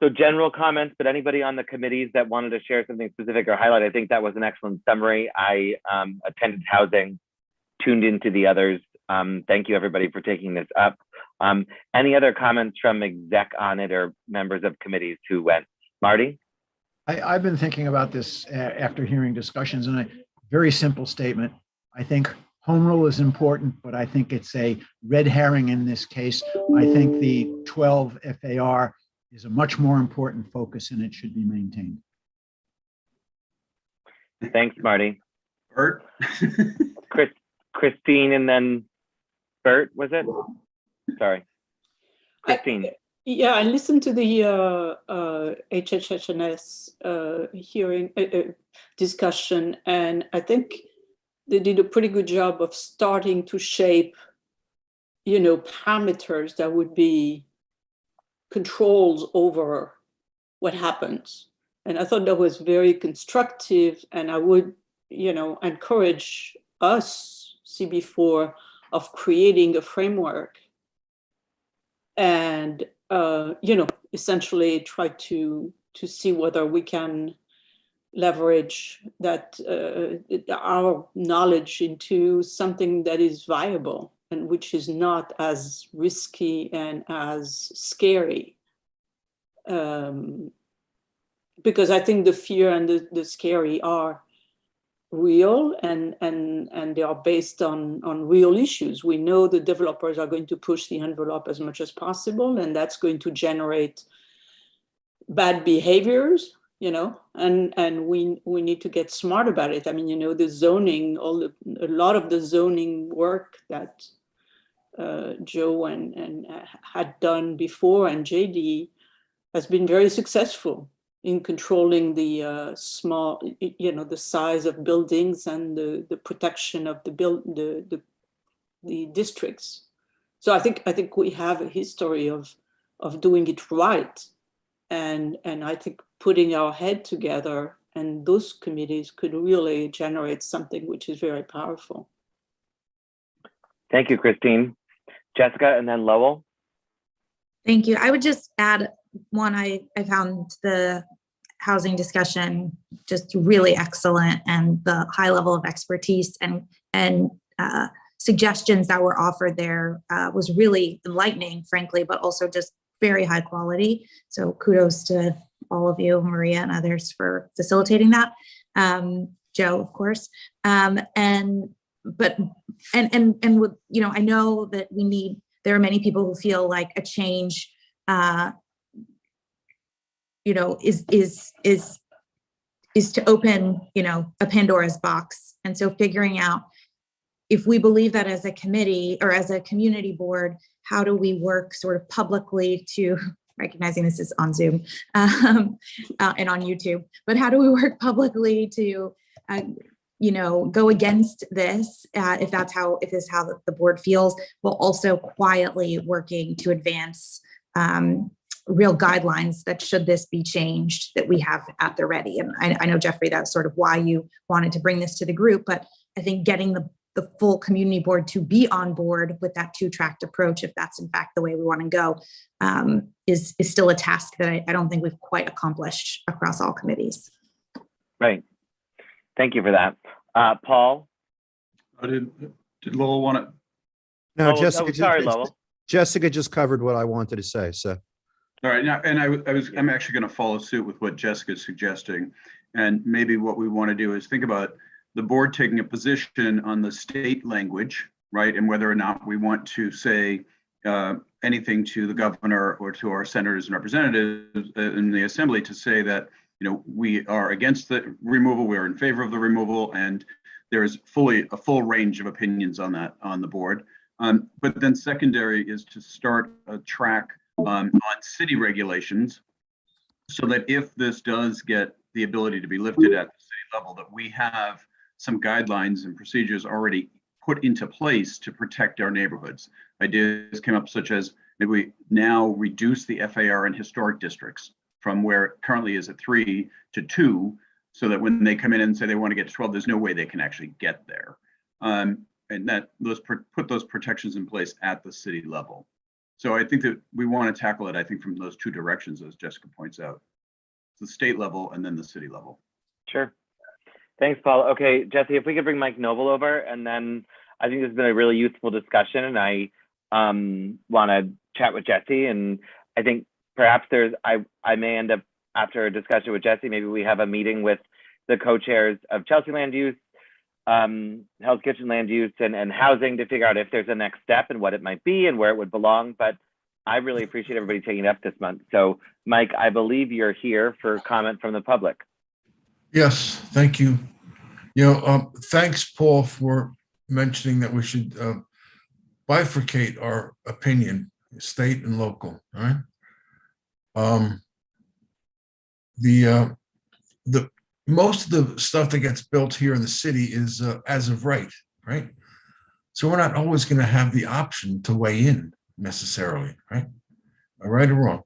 so general comments, but anybody on the committees that wanted to share something specific or highlight? I think that was an excellent summary. I attended housing, tuned into the others. Thank you, everybody, for taking this up. Any other comments from exec on it or members of committees who went? Marty? I've been thinking about this after hearing discussions, and a very simple statement. I think home rule is important, but I think it's a red herring in this case. I think the 12 FAR is a much more important focus, and it should be maintained. Thanks, Marty. Bert? Christine, and then Bert, was it? Sorry. Christine. Yeah, I listened to the HHS hearing discussion, and I think they did a pretty good job of starting to shape, parameters that would be controls over what happens. And I thought that was very constructive, and I would, encourage us, CB4, of creating a framework and, essentially try to see whether we can leverage that our knowledge into something that is viable and which is not as risky and as scary. Because I think the fear and the scary are real, and they are based on real issues. We know the developers are going to push the envelope as much as possible, and that's going to generate bad behaviors, and we need to get smart about it. I mean, the zoning, a lot of the zoning work that Joe and had done before, and JD, has been very successful in controlling the small, the size of buildings and the protection of the districts. So I think we have a history of doing it right, and I think putting our head together and those committees could really generate something which is very powerful. Thank you, Christine. Jessica, and then Lowell. Thank you. I would just add one. I found the housing discussion just really excellent, and the high level of expertise and suggestions that were offered there was really enlightening, frankly, but also just very high quality. So kudos to all of you, Maria and others, for facilitating that. Joe, of course. And with, I know that there are many people who feel like a change, is to open, a Pandora's box. And so figuring out, if we believe that as a committee or as a community board, how do we work sort of publicly to, recognizing this is on Zoom and on YouTube, but how do we work publicly to, go against this, if this is how the board feels, while also quietly working to advance real guidelines that, should this be changed, that we have at the ready. And I know, Jeffrey, that's sort of why you wanted to bring this to the group, but I think getting the full community board to be on board with that two-tracked approach, if that's in fact the way we want to go, is still a task that I don't think we've quite accomplished across all committees. Right. Thank you for that. Paul? Did Lowell want to? No, Oh, Jessica. sorry, Lowell. Jessica just covered what I wanted to say. So. All right, now, and I'm actually going to follow suit with what Jessica's suggesting, and maybe what we want to do is think about the board taking a position on the state language, right, and whether or not we want to say anything to the governor or to our senators and representatives in the assembly to say that we are against the removal, we are in favor of the removal, and there is a full range of opinions on that on the board. But then secondary is to start a track on city regulations, so that if this does get the ability to be lifted at the city level, that we have some guidelines and procedures already put into place to protect our neighborhoods. Ideas came up such as maybe we now reduce the FAR in historic districts from where it currently is at 3 to 2, so that when they come in and say they want to get to 12, there's no way they can actually get there. And that put those protections in place at the city level. So I think that we want to tackle it, I think, from those two directions, as Jessica points out, the state level and then the city level. Sure. Thanks, Paul. Okay, Jesse, if we could bring Mike Noble over, and then I think this has been a really useful discussion, and I want to chat with Jesse, and I think perhaps I may end up, after a discussion with Jesse, maybe we have a meeting with the co-chairs of Chelsea Land Use, Hell's Kitchen Land Use, and Housing, to figure out if there's a next step and what it might be and where it would belong. But I really appreciate everybody taking it up this month. So Mike, I believe you're here for comment from the public. Yes, thank you. Thanks, Paul, for mentioning that we should bifurcate our opinion, state and local. All right. The most of the stuff that gets built here in the city is as of right. So we're not always going to have the option to weigh in necessarily, right? Right or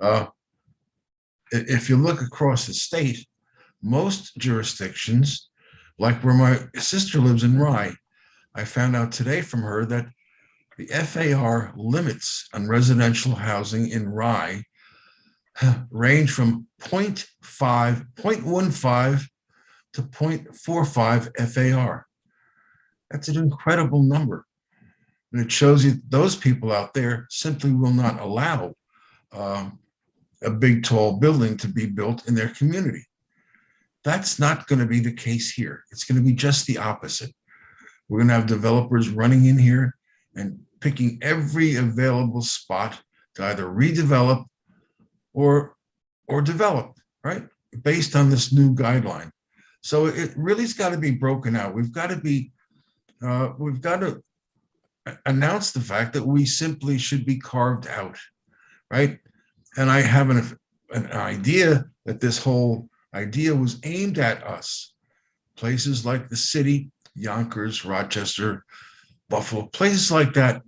wrong. If you look across the state, most jurisdictions, like where my sister lives in Rye, I found out today from her that the FAR limits on residential housing in Rye range from 0.15 to 0.45 FAR. That's an incredible number. And it shows you those people out there simply will not allow a big, tall building to be built in their community. That's not going to be the case here. It's going to be just the opposite. We're going to have developers running in here and picking every available spot to either redevelop or develop, right? Based on this new guideline. So it really's got to be broken out. We've got to announce the fact that we simply should be carved out, right? And I have an idea that this whole idea was aimed at us. Places like the city, Yonkers, Rochester, Buffalo, places like that,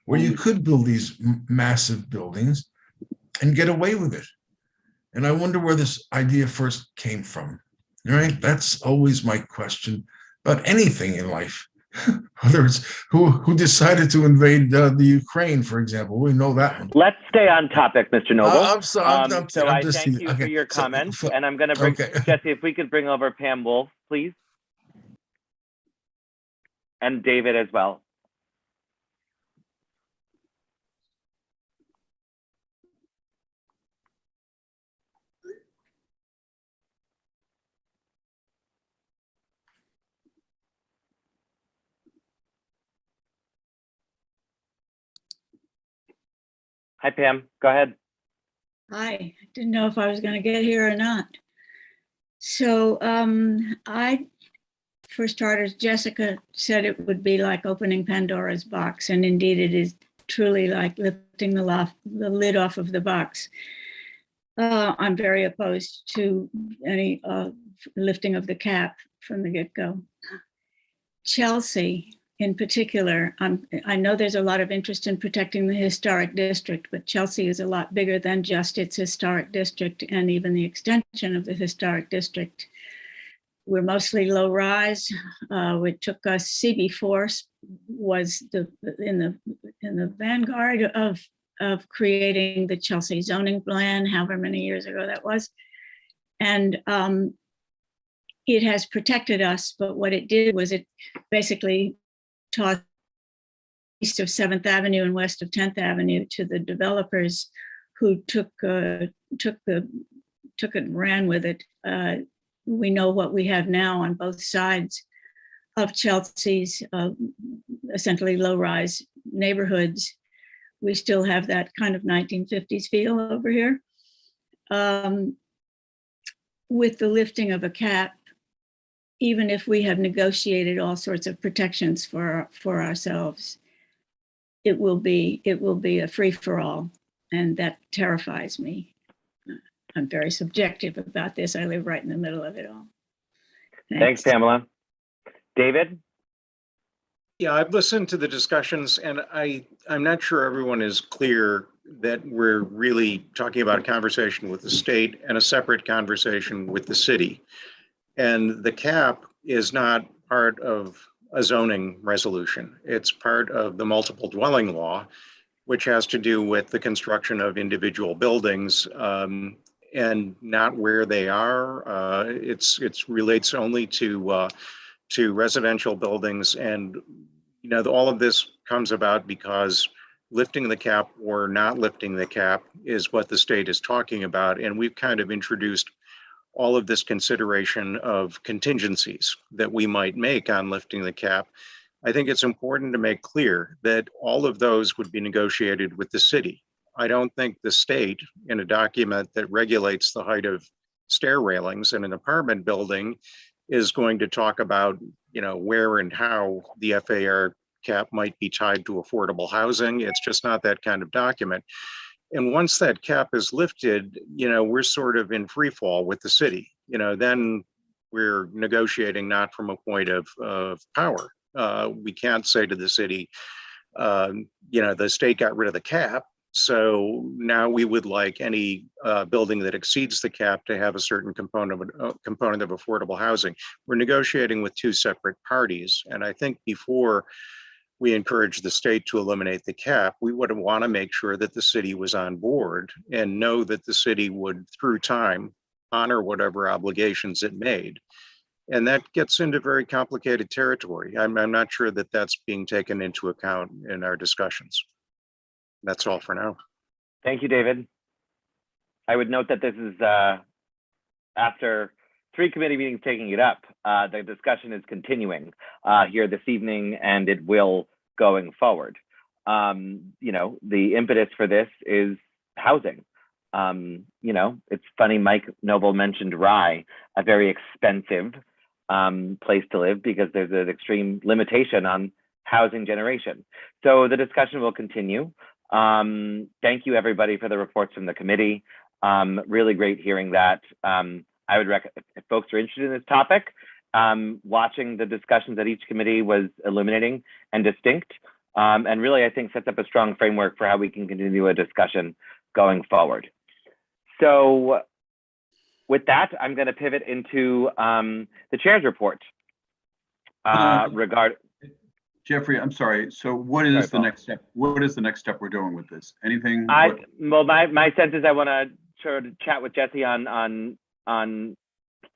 where you could build these massive buildings and get away with it. And I wonder where this idea first came from, right? That's always my question about anything in life. Whether it's who decided to invade the Ukraine, for example, we know that one. Let's stay on topic, Mr. Noble. I'm sorry. I thank you for your comments, and I'm going to bring Jesse. If we could bring over Pam Wolf, please, and David as well. Hi, Pam. Go ahead. Hi. Didn't know if I was going to get here or not. So for starters, Jessica said it would be like opening Pandora's box, and indeed it is truly like lifting the lid off of the box. I'm very opposed to any lifting of the cap. from the get-go. Chelsea, in particular, I know there's a lot of interest in protecting the historic district, but Chelsea is a lot bigger than just its historic district and even the extension of the historic district. We're mostly low rise. It took us, CB4 was in the vanguard of creating the Chelsea zoning plan, however many years ago that was. And it has protected us, but what it did was it basically taught east of 7th Avenue and west of 10th Avenue to the developers who took it and ran with it. We know what we have now on both sides of Chelsea's essentially low-rise neighborhoods. We still have that kind of 1950s feel over here. With the lifting of a cap, even if we have negotiated all sorts of protections for ourselves, it will be a free-for-all, and that terrifies me. I'm very subjective about this. I live right in the middle of it all. Thanks, Pamela. David? Yeah, I've listened to the discussions, and I'm not sure everyone is clear that we're really talking about a conversation with the state and a separate conversation with the city. And the cap is not part of a zoning resolution. It's part of the multiple dwelling law, which has to do with the construction of individual buildings and not where they are. It's relates only to residential buildings. And, you know, all of this comes about because lifting the cap or not lifting the cap is what the state is talking about. And we've kind of introduced all of this consideration of contingencies that we might make on lifting the cap. I think it's important to make clear that all of those would be negotiated with the city. I don't think the state, in a document that regulates the height of stair railings in an apartment building, is going to talk about, you know, where and how the FAR cap might be tied to affordable housing. It's just not that kind of document. And once that cap is lifted, you know, we're sort of in free fall with the city. You know, then we're negotiating not from a point of power. We can't say to the city, you know, the state got rid of the cap, so now we would like any building that exceeds the cap to have a certain component of affordable housing. We're negotiating with two separate parties, and I think before we encourage the state to eliminate the cap, we would want to make sure that the city was on board and know that the city would, through time, honor whatever obligations it made. And that gets into very complicated territory. I'm not sure that that's being taken into account in our discussions. That's all for now. Thank you, David. I would note that this is after 3 committee meetings taking it up. The discussion is continuing here this evening, and it will going forward. You know, the impetus for this is housing. You know, it's funny, Mike Noble mentioned Rye, a very expensive place to live because there's an extreme limitation on housing generation. So the discussion will continue. Thank you, everybody, for the reports from the committee. Really great hearing that. I would recommend, if folks are interested in this topic, watching the discussions at each committee was illuminating and distinct, and really, I think, sets up a strong framework for how we can continue a discussion going forward. So with that, I'm going to pivot into the chair's report Jeffrey, I'm sorry. So what is the next step? What is the next step we're doing with this? Anything? Well, my sense is I want to sort of chat with Jesse on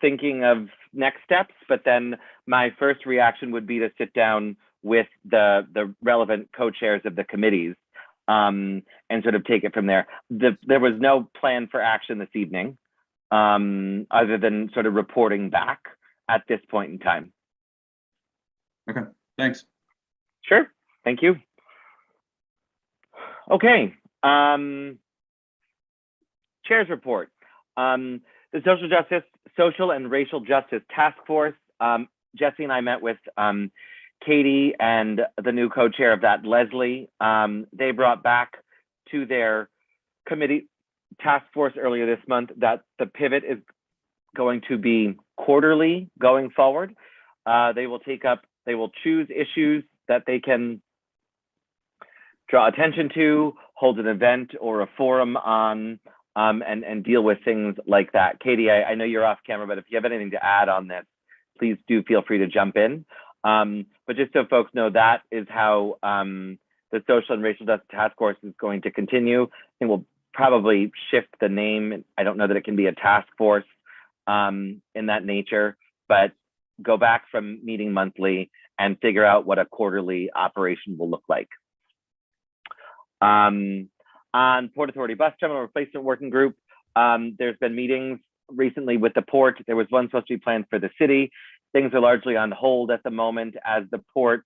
thinking of next steps, but then my first reaction would be to sit down with the relevant co-chairs of the committees and sort of take it from there. There was no plan for action this evening other than sort of reporting back at this point in time. Okay, thanks. Sure, thank you. Okay, chair's report. The Social and Racial Justice Task Force. Jesse and I met with Katie and the new co-chair of that, Leslie. They brought back to their committee task force earlier this month that the pivot is going to be quarterly going forward. They will choose issues that they can draw attention to, hold an event or a forum on, and deal with things like that. Katie, I know you're off camera, but if you have anything to add on this, please do feel free to jump in. But just so folks know, that is how the Social and Racial Justice Task Force is going to continue. I think we'll probably shift the name. I don't know that it can be a task force in that nature, but go back from meeting monthly and figure out what a quarterly operation will look like. On Port Authority Bus Terminal Replacement Working Group, there's been meetings recently with the port. There was one supposed to be planned for the city. Things are largely on hold at the moment as the port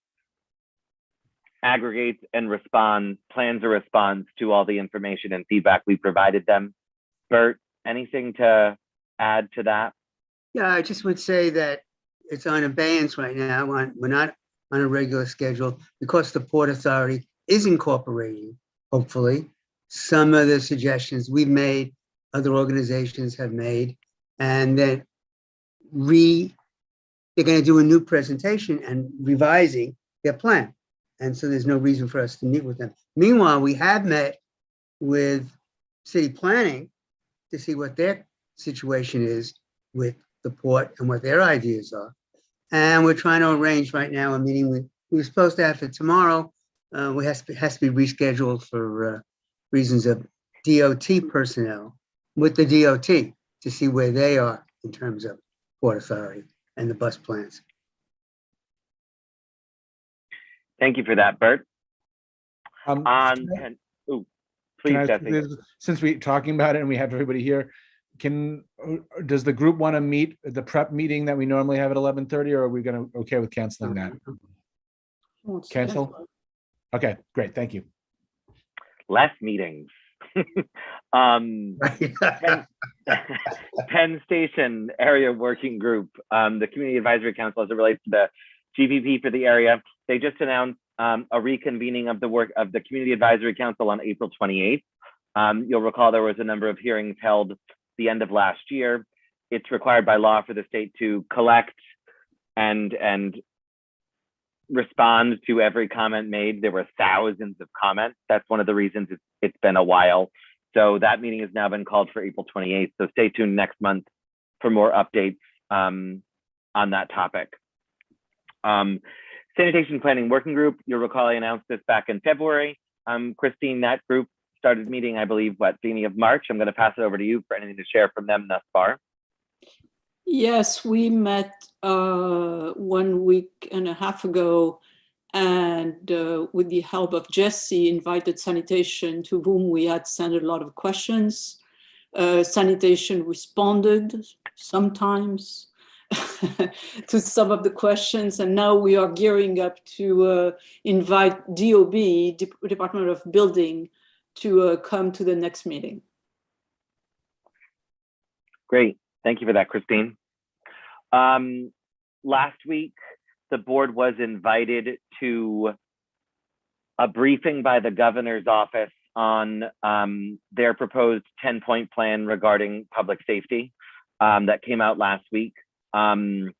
aggregates and plans a response to all the information and feedback we provided them. Bert, anything to add to that? Yeah, I just would say that it's on abeyance right now. We're not on a regular schedule because the Port Authority is incorporating, hopefully, some of the suggestions we've made, other organizations have made, and then they're going to do a new presentation and revising their plan. And so there's no reason for us to meet with them. Meanwhile, we have met with city planning to see what their situation is with the port and what their ideas are. And we're trying to arrange right now a meeting we were supposed to have for tomorrow. Has to be rescheduled for reasons of DOT personnel with the DOT to see where they are in terms of Port Authority and the bus plans. Thank you for that, Bert. Please, Jesse. Since we're talking about it and we have everybody here, does the group want to meet the prep meeting that we normally have at 11:30, or are we going to okay with canceling that? Cancel? Okay, great. Thank you. Less meetings. Penn Station Area Working Group, the Community Advisory Council as it relates to the GPP for the area. They just announced a reconvening of the work of the Community Advisory Council on April 28th. You'll recall there was a number of hearings held the end of last year. It's required by law for the state to collect and respond to every comment made. There were thousands of comments. That's one of the reasons it's been a while. So that meeting has now been called for April 28th. So stay tuned next month for more updates on that topic. Sanitation Planning Working Group, you'll recall I announced this back in February. Christine, that group started meeting, I believe, beginning of March. I'm going to pass it over to you for anything to share from them thus far. Yes, we met 1.5 weeks ago, and with the help of Jesse, invited Sanitation, to whom we had sent a lot of questions. Sanitation responded sometimes to some of the questions, and now we are gearing up to invite DOB, Department of Building, to come to the next meeting. Great. Thank you for that, Christine. Last week, the board was invited to a briefing by the governor's office on their proposed 10-point plan regarding public safety that came out last week. I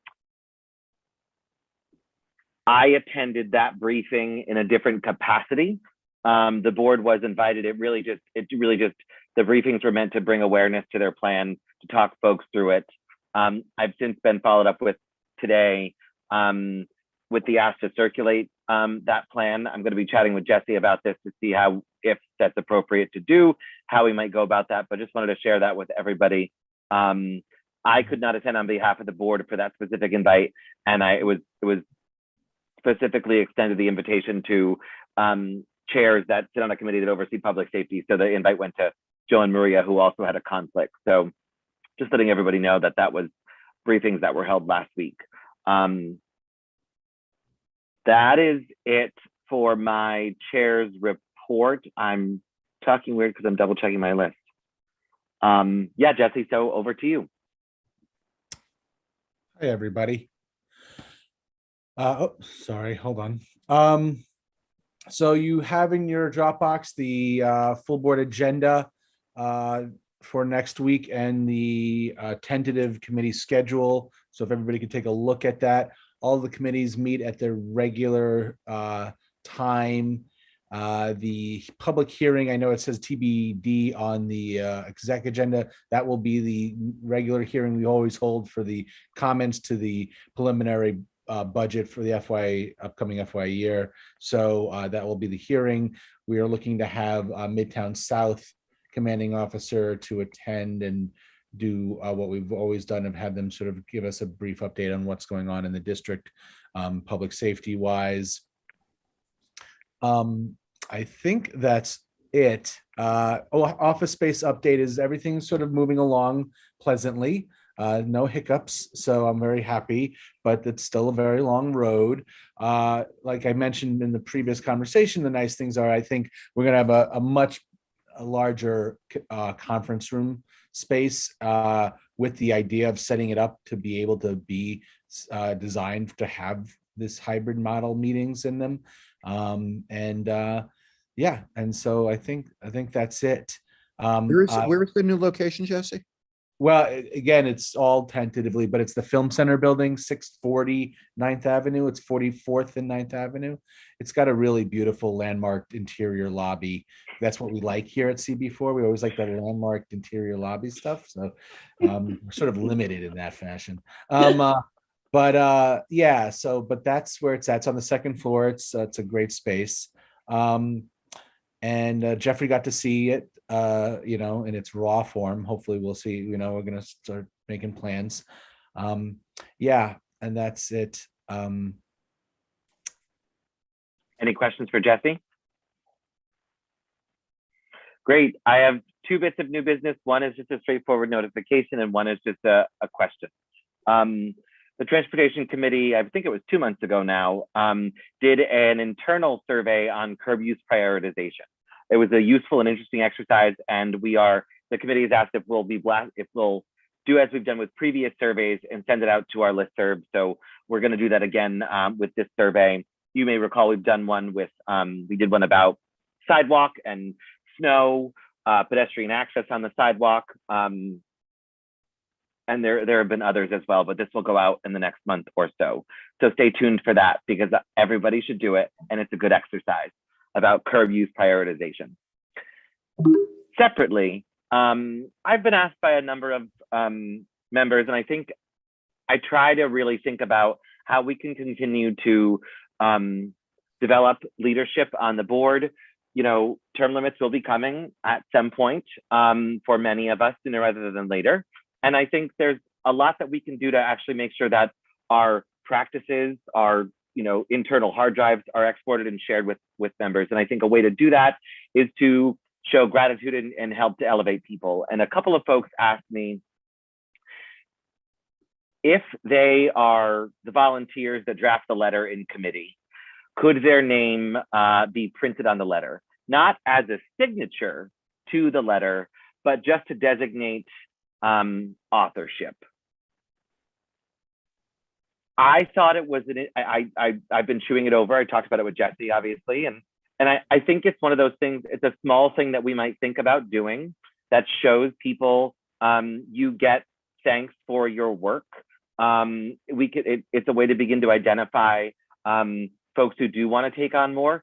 attended that briefing in a different capacity. The board was invited. It really just, the briefings were meant to bring awareness to their plan, to talk folks through it. I've since been followed up with today with the ask to circulate that plan. I'm going to be chatting with Jesse about this to see if that's appropriate to do, how we might go about that, but just wanted to share that with everybody. I could not attend on behalf of the board for that specific invite, and it was specifically extended the invitation to chairs that sit on a committee that oversee public safety. So the invite went to Joe and Maria, who also had a conflict. So just letting everybody know that that was briefings that were held last week. That is it for my chair's report. I'm talking weird because I'm double checking my list. Yeah, Jesse, so over to you. Hi, everybody. Oh, sorry, hold on. So you have in your Dropbox the full board agenda for next week and the tentative committee schedule. So if everybody could take a look at that. All the committees meet at their regular time. The public hearing, I know it says TBD on the exec agenda. That will be the regular hearing we always hold for the comments to the preliminary budget for the upcoming FY year. So that will be the hearing. We are looking to have Midtown South commanding officer to attend and do what we've always done, and have them sort of give us a brief update on what's going on in the district, public safety wise. I think that's it. Office space update is everything sort of moving along pleasantly. No hiccups, so I'm very happy, but it's still a very long road. Like I mentioned in the previous conversation, the nice things are, I think we're going to have a much larger conference room space with the idea of setting it up to be able to be designed to have this hybrid model meetings in them. Yeah, and so I think that's it. Where is the new location, Jesse? Well, again, it's all tentatively, but it's the Film Center building, 640 9th Avenue. It's 44th and 9th Avenue. It's got a really beautiful landmarked interior lobby. That's what we like here at CB4. We always like that landmarked interior lobby stuff. So we're sort of limited in that fashion. But that's where it's at. It's on the second floor. It's a great space. And Jeffrey got to see it, in its raw form. Hopefully we'll see, we're going to start making plans. And that's it. Any questions for Jesse? Great. I have two bits of new business. One is just a straightforward notification, and one is just a question. The Transportation Committee, I think it was 2 months ago now, did an internal survey on curb use prioritization. It was a useful and interesting exercise, and the committee has asked if we'll do as we've done with previous surveys and send it out to our listserv. So we're going to do that again with this survey. You may recall we've done one with, we did one about sidewalk and snow, pedestrian access on the sidewalk. And there have been others as well, but this will go out in the next month or so. So stay tuned for that, because everybody should do it, and it's a good exercise about curb use prioritization. Separately, I've been asked by a number of members, and I think I try to really think about how we can continue to develop leadership on the board. Term limits will be coming at some point for many of us, sooner rather than later. And I think there's a lot that we can do to actually make sure that our practices, our internal hard drives are exported and shared with members. And I think a way to do that is to show gratitude and help to elevate people. And a couple of folks asked me if they are the volunteers that draft the letter in committee, could their name be printed on the letter? Not as a signature to the letter, but just to designate authorship. I thought it was I've been chewing it over. I talked about it with Jesse, obviously, and I think it's one of those things. It's a small thing that we might think about doing that shows people you get thanks for your work. It's a way to begin to identify folks who do want to take on more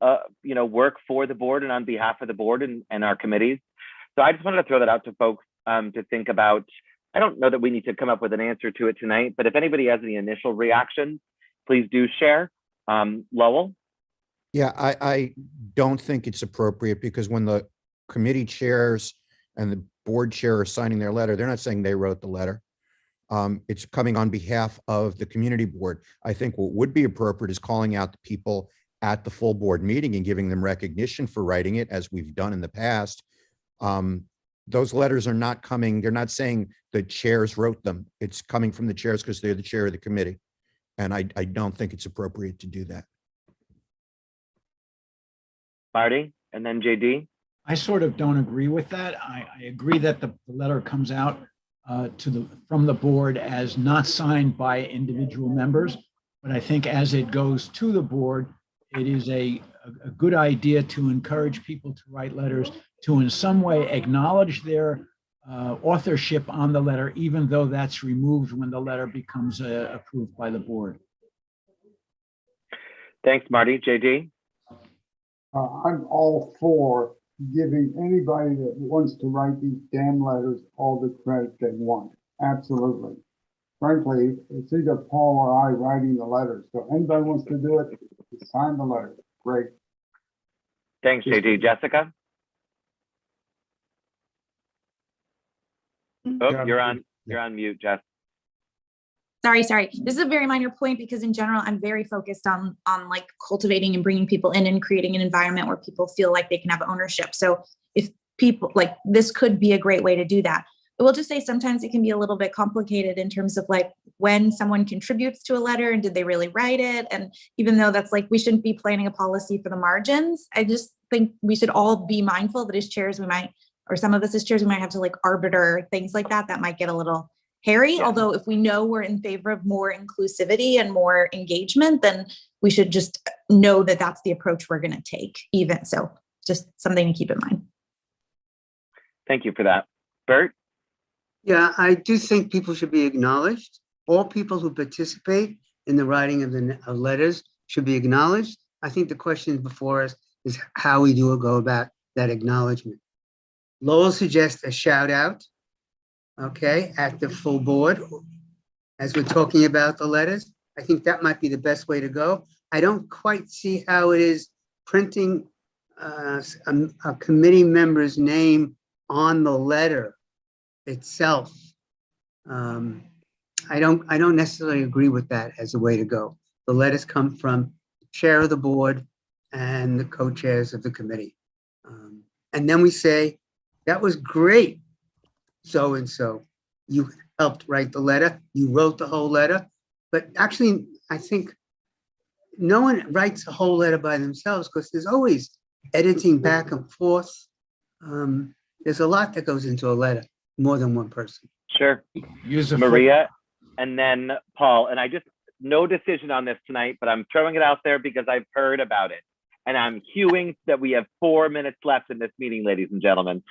work for the board and on behalf of the board and our committees. So I just wanted to throw that out to folks to think about. I don't know that we need to come up with an answer to it tonight, but if anybody has any initial reactions, please do share. Lowell? Yeah, I don't think it's appropriate, because when the committee chairs and the board chair are signing their letter, they're not saying they wrote the letter. It's coming on behalf of the community board. I think what would be appropriate is calling out the people at the full board meeting and giving them recognition for writing it, as we've done in the past. Those letters are not coming, they're not saying the chairs wrote them. It's coming from the chairs because they're the chair of the committee. And I don't think it's appropriate to do that. Marty, and then JD? I sort of don't agree with that. I agree that the letter comes out from the board as not signed by individual members, but I think as it goes to the board, it is a good idea to encourage people to write letters, to in some way acknowledge their authorship on the letter, even though that's removed when the letter becomes approved by the board. Thanks, Marty. JD? I'm all for giving anybody that wants to write these damn letters all the credit they want. Absolutely. Frankly, it's either Paul or I writing the letters. So anybody wants to do it, sign the letter. Great. Thanks, JD. Jessica? Oh, you're on mute, Jess. Sorry. This is a very minor point because in general, I'm very focused on like cultivating and bringing people in and creating an environment where people feel like they can have ownership. So if people like this could be a great way to do that. But we'll just say sometimes it can be a little bit complicated in terms of like when someone contributes to a letter and did they really write it? And even though that's like, we shouldn't be planning a policy for the margins, I just think we should all be mindful that as chairs, we might, or some of us as chairs, we might have to like arbiter things like that might get a little hairy. Yeah. Although if we know we're in favor of more inclusivity and more engagement, then we should just know that that's the approach we're going to take even. So just something to keep in mind. Thank you for that. Bert? Yeah, I do think people should be acknowledged. All people who participate in the writing of the letters should be acknowledged. I think the question before us is how we go about that acknowledgement. Lowell suggests a shout out, okay, at the full board as we're talking about the letters. I think that might be the best way to go. I don't quite see how it is printing a committee member's name on the letter itself. I don't necessarily agree with that as a way to go. The letters come from the chair of the board and the co-chairs of the committee. And then we say, that was great, so-and-so. You helped write the letter, you wrote the whole letter, but actually, I think no one writes a whole letter by themselves because there's always editing back and forth. There's a lot that goes into a letter, more than one person. Sure. Maria, and then Paul. And no decision on this tonight, but I'm throwing it out there because I've heard about it. And I'm cueing that we have 4 minutes left in this meeting, ladies and gentlemen.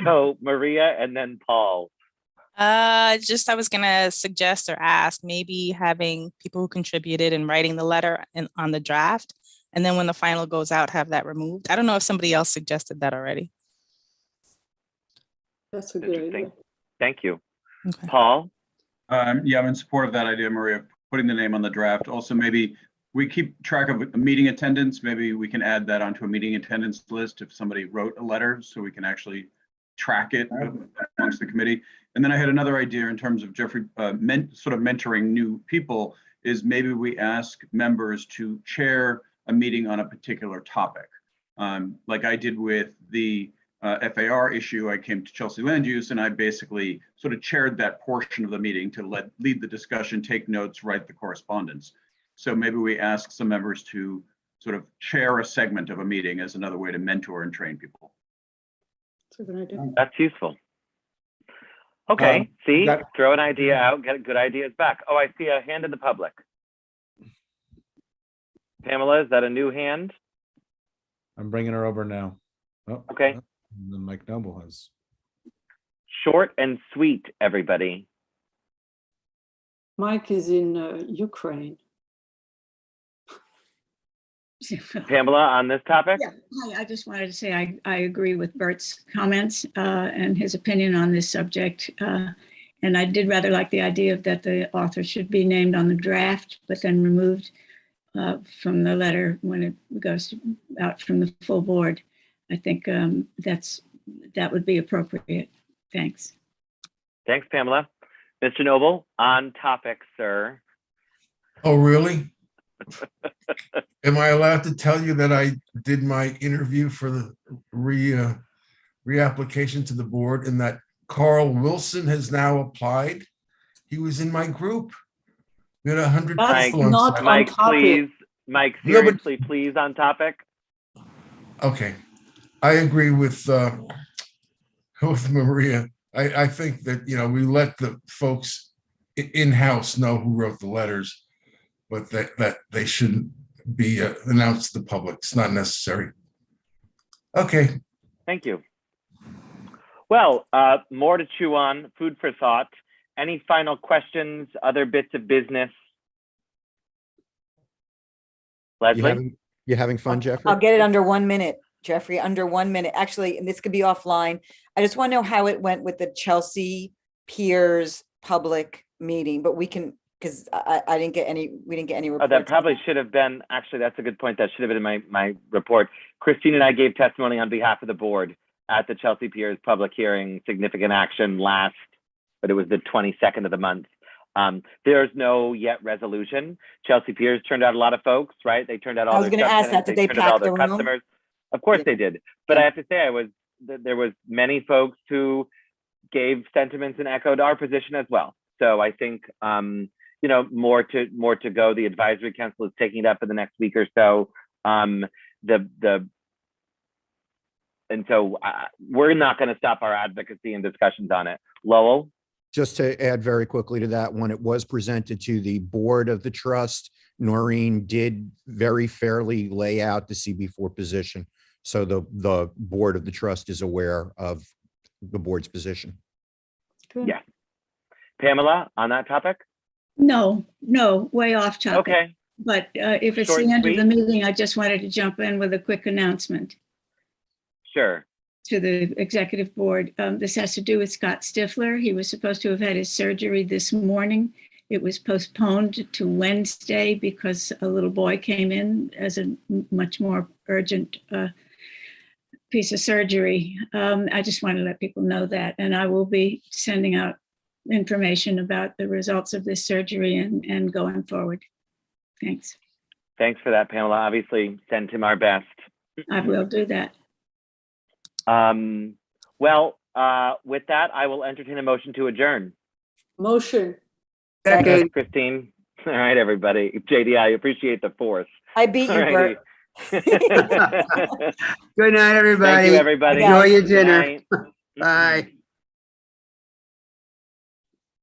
So Maria and then Paul. I was gonna suggest or ask maybe having people who contributed in writing the letter on the draft, and then when the final goes out, have that removed. I don't know if somebody else suggested that already. That's a good idea. Thank you. Okay. Paul? Yeah, I'm in support of that idea, Maria, putting the name on the draft. Also, maybe we keep track of meeting attendance. Maybe we can add that onto a meeting attendance list if somebody wrote a letter so we can actually track it amongst the committee. And then I had another idea in terms of Jeffrey sort of mentoring new people is maybe we ask members to chair a meeting on a particular topic. Like I did with the FAR issue, I came to Chelsea Land Use and I basically sort of chaired that portion of the meeting to lead the discussion, take notes, write the correspondence. So maybe we ask some members to sort of chair a segment of a meeting as another way to mentor and train people. That's a good idea. That's useful. Okay, throw an idea out, get good ideas back. Oh, I see a hand in the public. Pamela, is that a new hand? I'm bringing her over now. Oh, okay. And then Mike Noble has. Short and sweet, everybody. Mike is in Ukraine. Pamela, on this topic? Yeah, hi, I just wanted to say I agree with Bert's comments and his opinion on this subject. And I did rather like the idea that the author should be named on the draft, but then removed from the letter when it goes out from the full board. I think that would be appropriate. Thanks. Thanks, Pamela. Mr. Noble, on topic, sir. Oh, really? Am I allowed to tell you that I did my interview for the reapplication to the board and that Carl Wilson has now applied? He was in my group. We had 100 people on site. Mike, please. Mike, seriously, please, on topic. Okay. I agree with Maria. I think that, we let the folks in-house know who wrote the letters, but that they shouldn't be announced to the public. It's not necessary. Okay. Thank you. Well, more to chew on, food for thought. Any final questions, other bits of business? Leslie? You having fun, Jeffrey? I'll get it under 1 minute, Jeffrey, under 1 minute. Actually, and this could be offline. I just want to know how it went with the Chelsea Piers public meeting, but we can, because I didn't get any, we didn't get any reports. Oh, that probably should have been, actually, that's a good point. That should have been in my report. Christine and I gave testimony on behalf of the board at the Chelsea Piers public hearing, significant action last, but it was the 22nd of the month. There's no yet resolution. Chelsea Piers turned out a lot of folks, right? They turned out all I was their going to ask that. subtenants, Did they turned out all pack their the room? customers. Of course they did. But I have to say, there was many folks who gave sentiments and echoed our position as well. So I think, you know, more to go. The advisory council is taking it up in the next week or so. And so we're not going to stop our advocacy and discussions on it. Lowell? Just to add very quickly to that, when it was presented to the board of the trust, Noreen did very fairly lay out the CB4 position. So the board of the trust is aware of the board's position. Good. Yeah. Pamela, on that topic? No, way off topic. Okay. But if it's Short the and end of the sweet. meeting, I just wanted to jump in with a quick announcement Sure. to the executive board. This has to do with Scott Stifler. He was supposed to have had his surgery this morning. It was postponed to Wednesday because a little boy came in as a much more urgent piece of surgery. I just want to let people know that, and I will be sending out information about the results of this surgery and going forward. Thanks. Thanks for that, Pamela. Obviously, send him our best. I will do that. Well, with that, I will entertain a motion to adjourn. Motion. Thanks, Christine. All right, everybody. JD, I appreciate the force. I beat you, Bert. Good night, everybody. Thank you, everybody. Enjoy your Good dinner. night. Bye.